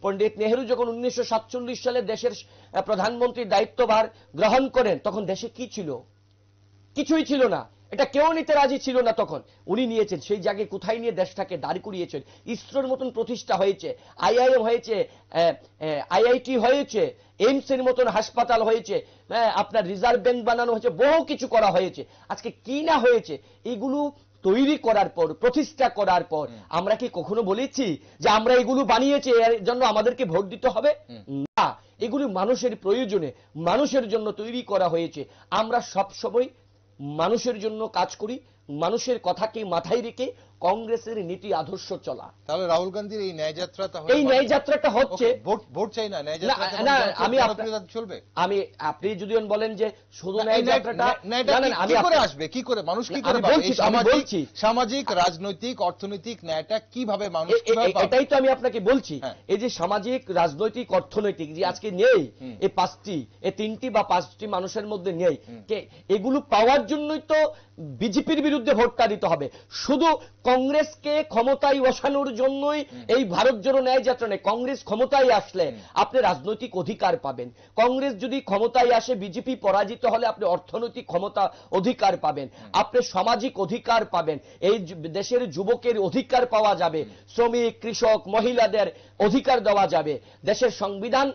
পণ্ডিত নেহেরু যখন 1947 সালে দেশের প্রধানমন্ত্রীর দায়িত্বভার গ্রহণ করেন, তখন দেশে কি ছিল? কিছুই ছিল না। এটা কেউ নিতে রাজি ছিল না তখন। উনি নিয়েছেন, সেই জায়গায় কোথায় নিয়ে দেশটাকে দাঁড় করিয়েছেন। ইসরোর মতন প্রতিষ্ঠা হয়েছে, আইআইএম হয়েছে, আইআইটি হয়েছে, এইমস এর মতন হাসপাতাল হয়েছে, আপনার রিজার্ভ ব্যাংক বানানো হয়েছে, বহু কিছু করা হয়েছে। আজকে কি না হয়েছে, এগুলো তৈরি করার পর, প্রতিষ্ঠা করার পর আমরা কি কখনো বলেছি যে আমরা এগুলো বানিয়েছি এর জন্য আমাদেরকে ভোট দিতে হবে? না, এগুলি মানুষের প্রয়োজনে, মানুষের জন্য তৈরি করা হয়েছে। আমরা সবসময় মানুষের জন্য কাজ করি, মানুষের কথাকে মাথায় রেখে কংগ্রেসের নীতি আদর্শ চলা। তাহলে রাহুল গান্ধীর এই ন্যায় যাত্রা, তাহলে এই ন্যায় যাত্রাটা হচ্ছে, ভোট চাই না, ন্যায় যাত্রা চলবে। আমি আপনি যদি বলেন যে শুধু ন্যায় যাত্রাটা, আমি করে আসবে, কি করে মানুষ কি করে পাবে? সামাজিক, রাজনৈতিক, অর্থনৈতিক ন্যায়টা কিভাবে মানুষ পাবে? এটাই তো আমি আপনাকে বলছি। এই যে সামাজিক, রাজনৈতিক, অর্থনৈতিক যে আজকে নেই, এই পাঁচটি, এই তিনটি বা পাঁচটি মানুষের মধ্যে নেই, এগুলো পাওয়ার জন্যই তো বিজেপির বিরুদ্ধে ভোটটা দিতে হবে। শুধু কংগ্রেসকে ক্ষমতায় বসানোর জন্যই এই ভারত জোড়ো ন্যায় যাত্রা নেই। কংগ্রেস ক্ষমতায় আসলে আপনি রাজনৈতিক অধিকার পাবেন। কংগ্রেস যদি ক্ষমতায় আসে, বিজেপি পরাজিত হলে আপনি অর্থনৈতিক ক্ষমতা অধিকার পাবেন, আপনি সামাজিক অধিকার পাবেন, এই দেশের যুবকের অধিকার পাওয়া যাবে, শ্রমিক, কৃষক, মহিলাদের অধিকার দেওয়া যাবে, দেশের সংবিধান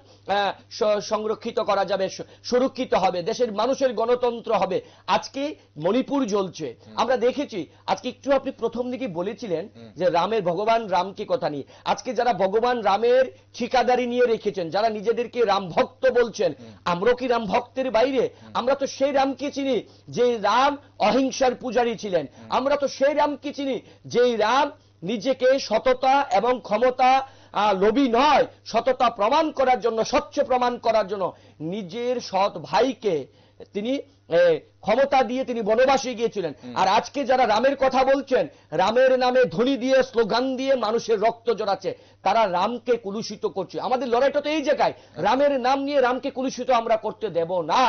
সংরক্ষিত করা যাবে, সুরক্ষিত হবে, দেশের মানুষের গণতন্ত্র হবে। আজকে মণিপুর জ্বলছে, আমরা দেখেছি। আজকে একটু আপনি প্রথম দিকে বলেছিলেন যে রামের, ভগবান রামকে কথা নিয়ে, আজকে যারা ভগবান রামের ঠিকাদারি নিয়ে রেখেছেন, যারা নিজেদেরকে রাম ভক্ত বলছেন, আমরা কি রাম ভক্তের বাইরে? আমরা তো সেই রামকে চিনি যে রাম অহিংসার পূজারী ছিলেন। আমরা তো সেই রামকে চিনি যে রাম নিজেকে সততা এবং ক্ষমতা লোভী নয়, সততা প্রমাণ করার জন্য, স্বচ্ছ প্রমাণ করার জন্য নিজের সৎ ভাইকে তিনি ক্ষমতা দিয়ে তিনি বনবাসে গিয়েছিলেন। আর আজকে যারা রামের কথা বলছেন, রামের নামে ধ্বনি দিয়ে, স্লোগান দিয়ে মানুষের রক্ত জড়াচ্ছে, তারা রামকে কুলুষিত করছে। আমাদের লড়াইটা তো এই জায়গায়, রামের নাম নিয়ে রামকে কুলুষিত আমরা করতে দেব না।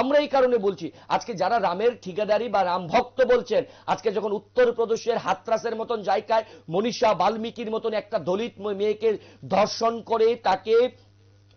আমরা এই কারণে বলছি, আজকে যারা রামের ঠিকাদারি বা রাম ভক্ত বলছেন, আজকে যখন উত্তরপ্রদেশের হাতরাসের মতন জায়গায় মনীষা বাল্মীকির মতন একটা দলিত মেয়েকে ধর্ষণ করে তাকে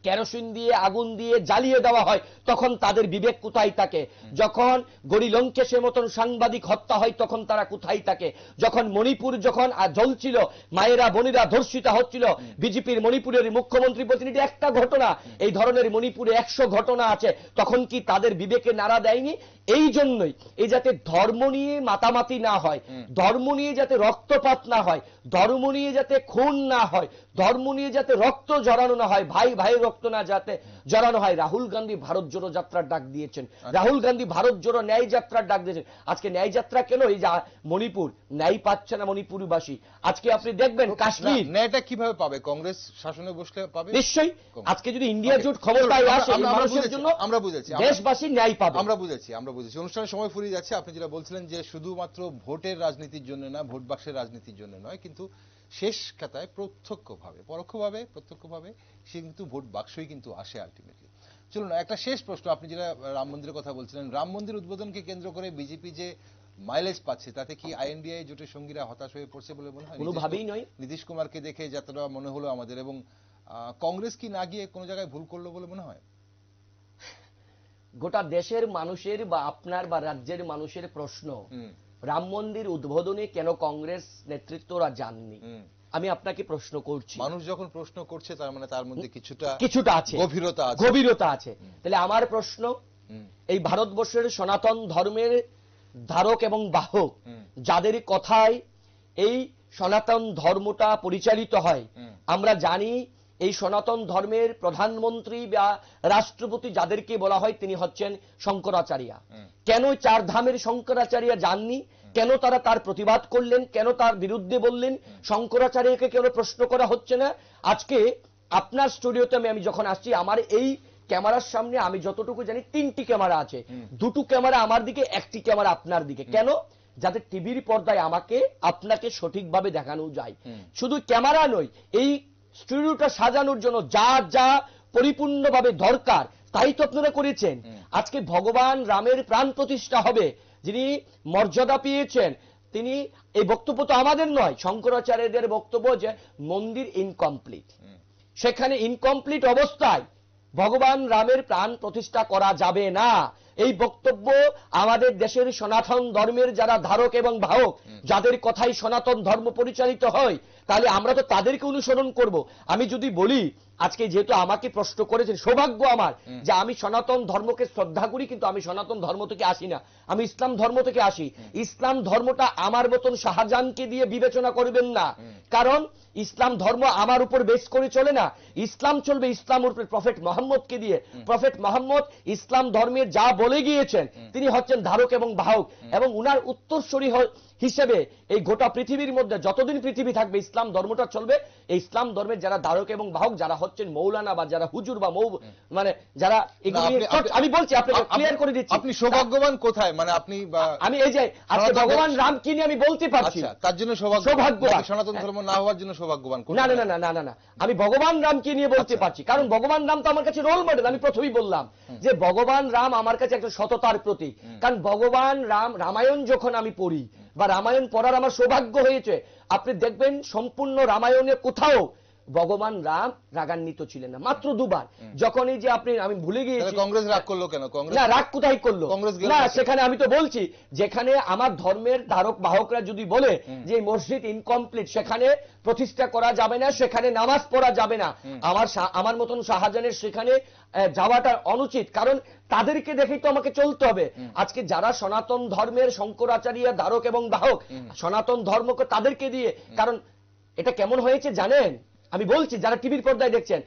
কেরোসিন দিয়ে, আগুন দিয়ে জ্বালিয়ে দেওয়া হয়, তখন তাদের বিবেক কোথায় থাকে? যখন গৌরী লঙ্কেশের মতন সাংবাদিক হত্যা হয়, তখন তারা কোথায় থাকে? যখন মণিপুর যখন জ্বলছিল, মায়েরা বোনেরা ধর্ষিতা হচ্ছিল, বিজেপির মণিপুরের মুখ্যমন্ত্রী বলছেন এটা একটা ঘটনা, এই ধরনের মণিপুরে 100 ঘটনা আছে, তখন কি তাদের বিবেকে নাড়া দেয়নি? এই জন্যই এই যাতে ধর্ম নিয়ে মাতামাতি না হয়, ধর্ম নিয়ে যাতে রক্তপাত না হয়, ধর্ম নিয়ে যাতে খুন না হয়, ধর্ম নিয়ে যাতে রক্ত জড়ানো না হয়, ভাই ভাই রক্ত না যাতে জড়ানো হয়, রাহুল গান্ধী ভারত জোড়ো যাত্রার ডাক দিয়েছেন। রাহুল গান্ধী ভারত জোড়ো ন্যায় যাত্রার ডাক দিয়েছেন। আজকে ন্যায় যাত্রা কেন? এই যে মণিপুর ন্যায় পাচ্ছে না মণিপুরবাসী। আজকে আপনি দেখবেন কাশ্মীর ন্যায়টা কিভাবে পাবে? কংগ্রেস শাসনে বসলে পাবে নিশ্চয়ই। আজকে যদি ইন্ডিয়া জোট ক্ষমতায় আসে, মানুষের জন্য, আমরা বুঝেছি, দেশবাসী ন্যায় পাবে। আমরা বুঝেছি। অনুষ্ঠানের সময় ফুরিয়ে যাচ্ছে। আপনি যেটা বলছিলেন যে শুধুমাত্র ভোটের রাজনীতির জন্য না, ভোট বাক্সের রাজনীতির জন্য নয়, কিন্তু শেষ খাতায় প্রত্যক্ষভাবে, পরোক্ষভাবে, প্রত্যক্ষভাবে সে কিন্তু ভোট বাক্সই কিন্তু আসে আলটিমেটলি। চলুন একটা শেষ প্রশ্ন। আপনি যেটা রাম মন্দিরের কথা বলছিলেন, রাম মন্দির উদ্বোধনকে কেন্দ্র করে বিজেপি যে মাইলেজ পাচ্ছে, তাতে কি আইএনডিআই জোটের সঙ্গীরা হতাশ হয়ে পড়ছে বলে মনে হয়? কোনোভাবেই নয়। নীতিশ কুমারকে দেখে যতটা মনে হলো আমাদের, এবং কংগ্রেস কি না গিয়ে কোনো জায়গায় ভুল করলো বলে মনে হয়? গোটা দেশের মানুষের বা আপনার বা রাজ্যের মানুষের প্রশ্ন, রাম মন্দির উদ্বোধনে কেন কংগ্রেস নেতৃত্বরা যাননি? আমি আপনাকে প্রশ্ন করছি। মানুষ যখন প্রশ্ন করছে, তার মানে তার মধ্যে কিছুটা আছে, গভীরতা আছে। তাহলে আমার প্রশ্ন, এই ভারতবর্ষের সনাতন ধর্মের ধারক এবং বাহক, যাদের কথায় এই সনাতন ধর্মটা পরিচালিত হয়, আমরা জানি এই সনাতন ধর্মের প্রধানমন্ত্রী বা রাষ্ট্রপতি যাদেরকে বলা হয়, তিনি হচ্ছেন শঙ্করাচার্য। কেন 4 ধামের শঙ্করাচার্য যাননি? কেন তারা তার প্রতিবাদ করলেন? কেন তার বিরুদ্ধে বললেন? শঙ্করাচার্যকে কেন প্রশ্ন করা হচ্ছে না? আজকে আপনার স্টুডিওতে আমি যখন আসছি, আমার এই ক্যামেরার সামনে আমি যতটুকু জানি 3টি ক্যামেরা আছে, 2টো ক্যামেরা আমার দিকে, 1টি ক্যামেরা আপনার দিকে। কেন? যাতে টিভির পর্দায় আমাকে আপনাকে সঠিকভাবে দেখানো যায়। শুধু ক্যামেরা নয়, এই স্টুডিওটা সাজানোর জন্য যা যা পরিপূর্ণভাবে দরকার তাই তো আপনারা করেছেন। আজকে ভগবান রামের প্রাণ প্রতিষ্ঠা হবে, যিনি মর্যাদা পেয়েছেন, তিনি, এই বক্তব্য তো আমাদের নয়, শঙ্করাচার্যদের বক্তব্য যে মন্দির ইনকমপ্লিট, সেখানে ইনকমপ্লিট অবস্থায় ভগবান রামের প্রাণ প্রতিষ্ঠা করা যাবে না। এই বক্তব্য আমাদের দেশের সনাতন ধর্মের যারা ধারক এবং বাহক, যাদের কথাই সনাতন ধর্ম পরিচালিত হয়, তাহলে আমরা তো তাদেরকে অনুসরণ করব। আমি যদি বলি, আজকে যেহেতু আমাকে প্রশ্ন করেছেন, সৌভাগ্য আমার যে আমি সনাতন ধর্মকে শ্রদ্ধা করি, কিন্তু আমি সনাতন ধর্ম থেকে আসি না, আমি ইসলাম ধর্ম থেকে আসি। ইসলাম ধর্মটা আমার মতন শাহজাহানকে দিয়ে বিবেচনা করবেন না, কারণ ইসলাম ধর্ম আমার উপর বেশ করে চলে না। ইসলাম চলবে ইসলামের উপর প্রফেট মোহাম্মদকে দিয়ে। প্রফেট মোহাম্মদ ইসলাম ধর্মের যা বলে গিয়েছেন, তিনি হচ্ছেন ধারক এবং বাহক, এবং উনার উত্তরসূরি হিসেবে এই গোটা পৃথিবীর মধ্যে যতদিন পৃথিবী থাকবে ইসলাম ধর্মটা চলবে। এই ইসলাম ধর্মের যারা ধারক এবং বাহক, যারা হচ্ছেন মৌলানা বা যারা হুজুর বা মানে যারা, আমি বলছি আপনাকে ক্লিয়ার করে দিচ্ছি। আপনি সৌভাগ্যবান কোথায়, মানে আপনি আমি এই যে আজকে ভগবান রাম কি নিয়ে আমি বলতে পারছি, তার জন্য সৌভাগ্যবান। সনাতন ধর্ম না হওয়ার জন্য সৌভাগ্যবান না না না না না, আমি ভগবান রামকে নিয়ে বলতে পারছি, কারণ ভগবান রাম তো আমার কাছে রোল মডেল। আমি প্রথমেই বললাম যে ভগবান রাম আমার কাছে একটা সততার প্রতীক, কারণ ভগবান রাম, রামায়ণ যখন আমি পড়ি বা রামায়ণ পড়ার আমার সৌভাগ্য হয়েছে, আপনি দেখবেন সম্পূর্ণ রামায়ণে কোথাও ভগবান রাম রাগান্বিত ছিলেন না, মাত্র দুবার। যখন এই যে আপনি, আমি ভুলে গিয়েছি, কংগ্রেস রাগ করলো কেন? না, রাগ কোথায় করলো? না, সেখানে আমি তো বলছি, যেখানে আমার ধর্মের ধারক বাহকরা যদি বলে যে মসজিদ ইনকমপ্লিট, সেখানে প্রতিষ্ঠা করা যাবে না, সেখানে নামাজ পড়া যাবে না, আমার মতন শাহজাহানের সেখানে যাওয়াটা অনুচিত, কারণ তাদেরকে দেখেই তো আমাকে চলতে হবে। আজকে যারা সনাতন ধর্মের শঙ্করাচার্য ধারক এবং বাহক, সনাতন ধর্মকে তাদেরকে দিয়ে, কারণ এটা কেমন হয়েছে জানেন? আমি বলছি, যারা টিভির পর্দায় দেখছেন,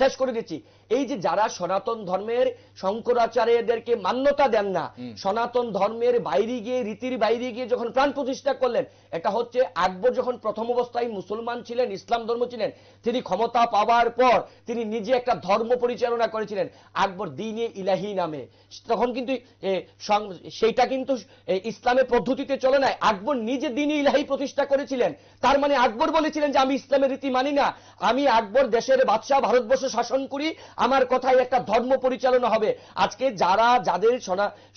শেষ করে দিচ্ছি, এই যে যারা সনাতন ধর্মের শঙ্করাচার্যদেরকে মান্যতা দেন না, সনাতন ধর্মের বাইরে গিয়ে, রীতির বাইরে গিয়ে যখন প্রাণ প্রতিষ্ঠা করলেন, এটা হচ্ছে আকবর যখন প্রথম অবস্থায় মুসলমান ছিলেন, ইসলাম ধর্ম ছিলেন, তিনি ক্ষমতা পাওয়ার পর তিনি নিজে একটা ধর্ম পরিচালনা করেছিলেন আকবর দ্বীন-ই ইলাহি নামে। তখন কিন্তু সেইটা কিন্তু ইসলামের পদ্ধতিতে চলে নাই, আকবর নিজে দ্বীন-ই ইলাহি প্রতিষ্ঠা করেছিলেন। তার মানে আকবর বলেছিলেন যে আমি ইসলামের রীতি মানি না, আমি আকবর দেশের বাদশাহ, ভারতবর্ষ শাসন করি, আমার কথাই একটা ধর্ম পরিচালনা হবে। আজকে যারা, যাদের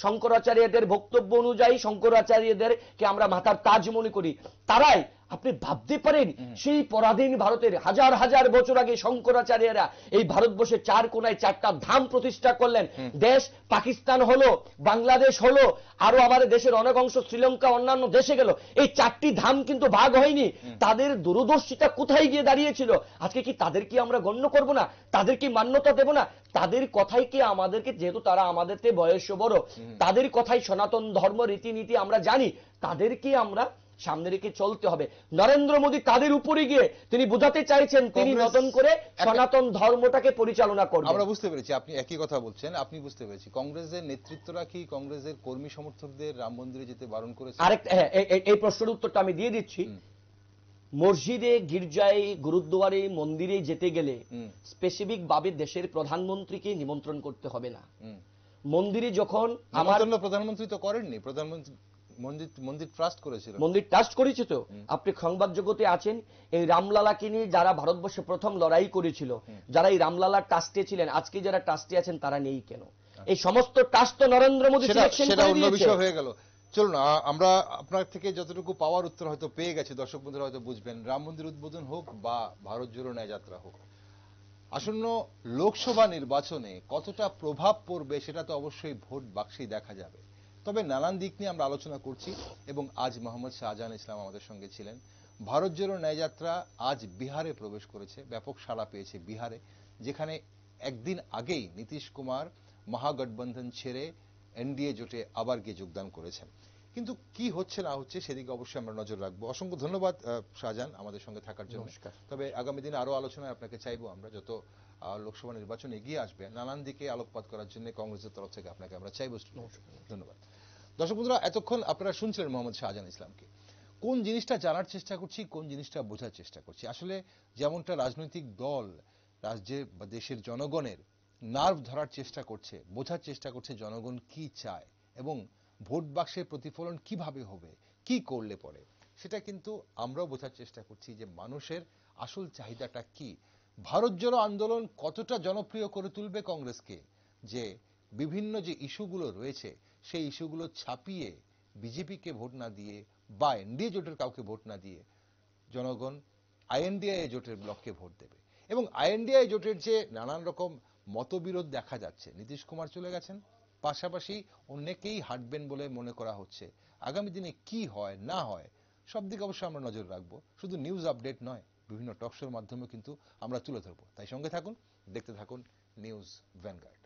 শঙ্করাচার্যদের বক্তব্য অনুযায়ী শঙ্করাচার্যদেরকে আমরা মাথার তাজ মনে করি, তারাই, আপনি ভাবতে পারেন সেই পরাধীন ভারতের হাজার হাজার বছর আগে শঙ্করাচার্যরা এই ভারতবর্ষের চার কোনায় চারটা ধাম প্রতিষ্ঠা করলেন। দেশ পাকিস্তান হলো, বাংলাদেশ হলো, আরো আমাদের দেশের অনেক অংশ শ্রীলঙ্কা, অন্যান্য দেশে গেল, এই চারটি ধাম কিন্তু ভাগ হয়নি। তাদের দূরদর্শিতা কোথায় গিয়ে দাঁড়িয়েছিল? আজকে কি তাদেরকে আমরা গণ্য করব না? তাদেরকে মান্যতা দেব না? তাদের কথাই কি আমাদেরকে, যেহেতু তারা আমাদের থেকে বয়স বড়, তাদের কথাই সনাতন ধর্ম রীতিনীতি আমরা জানি, তাদেরকে আমরা সামনে রেখে চলতে হবে। নরেন্দ্র মোদী তাদের উপরে গিয়ে তিনি বোঝাতে চাইছেন তিনি নতুন করে সনাতন ধর্মটাকে পরিচালনা করবেন। আমরা বুঝতে পেরেছি, আপনি একই কথা বলছেন, আপনি বুঝতে পেরেছি। কংগ্রেসের নেতৃত্বরা কি কংগ্রেসের কর্মী সমর্থকদের রাম মন্দিরে যেতে বারণ করেছে? আরেকটা, এই প্রশ্নের উত্তরটা আমি দিয়ে দিচ্ছি। মসজিদে, গির্জায়, গুরুদ্বারে, মন্দিরে যেতে গেলে স্পেসিফিক ভাবে দেশের প্রধানমন্ত্রীকে নিমন্ত্রণ করতে হবে না। মন্দিরে যখন আমার প্রধানমন্ত্রী তো করেননি, প্রধানমন্ত্রী মন্দির ট্রাস্ট করেছিল, মন্দির ট্রাস্ট করেছে। তো আপনি সংবাদ জগতে আছেন, এই রামলালাকে নিয়ে যারা ভারতবর্ষে প্রথম লড়াই করেছিল, যারা এই রামলালার ট্রাস্টে ছিলেন, আজকে যারা ট্রাস্টে আছেন তারা নেই কেন? এই সমস্ত ট্রাস্ট তো নরেন্দ্র মোদী সিলেকশন করে দিয়েছে। অন্য বিষয় হয়ে গেল। চলুন, আমরা আপনার থেকে যতটুকু পাওয়ার উত্তর হয়তো পেয়ে গেছি, দর্শক বন্ধুরা হয়তো বুঝবেন। রাম মন্দির উদ্বোধন হোক বা ভারত জোড়ো ন্যায় যাত্রা হোক, আসন্ন লোকসভা নির্বাচনে কতটা প্রভাব পড়বে সেটা তো অবশ্যই ভোট বাক্সেই দেখা যাবে। তবে নানান দিক নিয়ে আমরা আলোচনা করছি এবং আজ মোহাম্মদ শাহজাহান ইসলাম আমাদের সঙ্গে ছিলেন। ভারত জোড়ো ন্যায় যাত্রা আজ বিহারে প্রবেশ করেছে, ব্যাপক সাড়া পেয়েছে বিহারে, যেখানে একদিন আগেই নীতিশ কুমার মহাগঠবন্ধন ছেড়ে এনডিএ জোটে আবার গিয়ে যোগদান করেছেন। কিন্তু কি হচ্ছে না হচ্ছে সেদিকে অবশ্যই আমরা নজর রাখবো। অসংখ্য ধন্যবাদ শাহজাহান আমাদের সঙ্গে থাকার জন্য। তবে আগামী দিনে আরো আলোচনায় আপনাকে চাইবো আমরা, যত লোকসভা নির্বাচন এগিয়ে আসবে নানান দিকে আলোকপাত করার জন্য কংগ্রেসের তরফ থেকে আপনাকে আমরা চাইবো। ধন্যবাদ। দর্শক বন্ধুরা, এতক্ষণ আপনারা শুনছিলেন মোহাম্মদ শাহজাহান ইসলামকে। কোন জিনিসটা জানার চেষ্টা করছি, কোন জিনিসটা বোঝার চেষ্টা করছি। আসলে যেমনটা রাজনৈতিক দল রাজ্যের বা দেশের জনগণের নার্ভ ধরার চেষ্টা করছে, বোঝার চেষ্টা করছে জনগণ কি চায় এবং ভোট বাক্সের প্রতিফলন কিভাবে হবে, কি করলে পরে, সেটা কিন্তু আমরাও বোঝার চেষ্টা করছি যে মানুষের আসল চাহিদাটা কি। ভারত জোড়ো আন্দোলন কতটা জনপ্রিয় করে তুলবে কংগ্রেসকে, যে বিভিন্ন যে ইস্যুগুলো রয়েছে সেই ইস্যুগুলো ছাপিয়ে বিজেপিকে ভোট না দিয়ে বা এনডিএ জোটের কাউকে ভোট না দিয়ে জনগণ আইএনডিএ জোটের ব্লককে ভোট দেবে। এবং আইএনডিআই জোটের যে নানান রকম মতবিরোধ দেখা যাচ্ছে, নীতিশ কুমার চলে গেছেন, পাশাপাশি অনেকেই হাঁটবেন বলে মনে করা হচ্ছে। আগামী দিনে কি হয় না হয় সব দিকে অবশ্যই আমরা নজর রাখবো, শুধু নিউজ আপডেট নয়, বিভিন্ন টকশোর মাধ্যমে কিন্তু আমরা তুলে ধরবো। তাই সঙ্গে থাকুন, দেখতে থাকুন নিউজ ভ্যানগার্ড।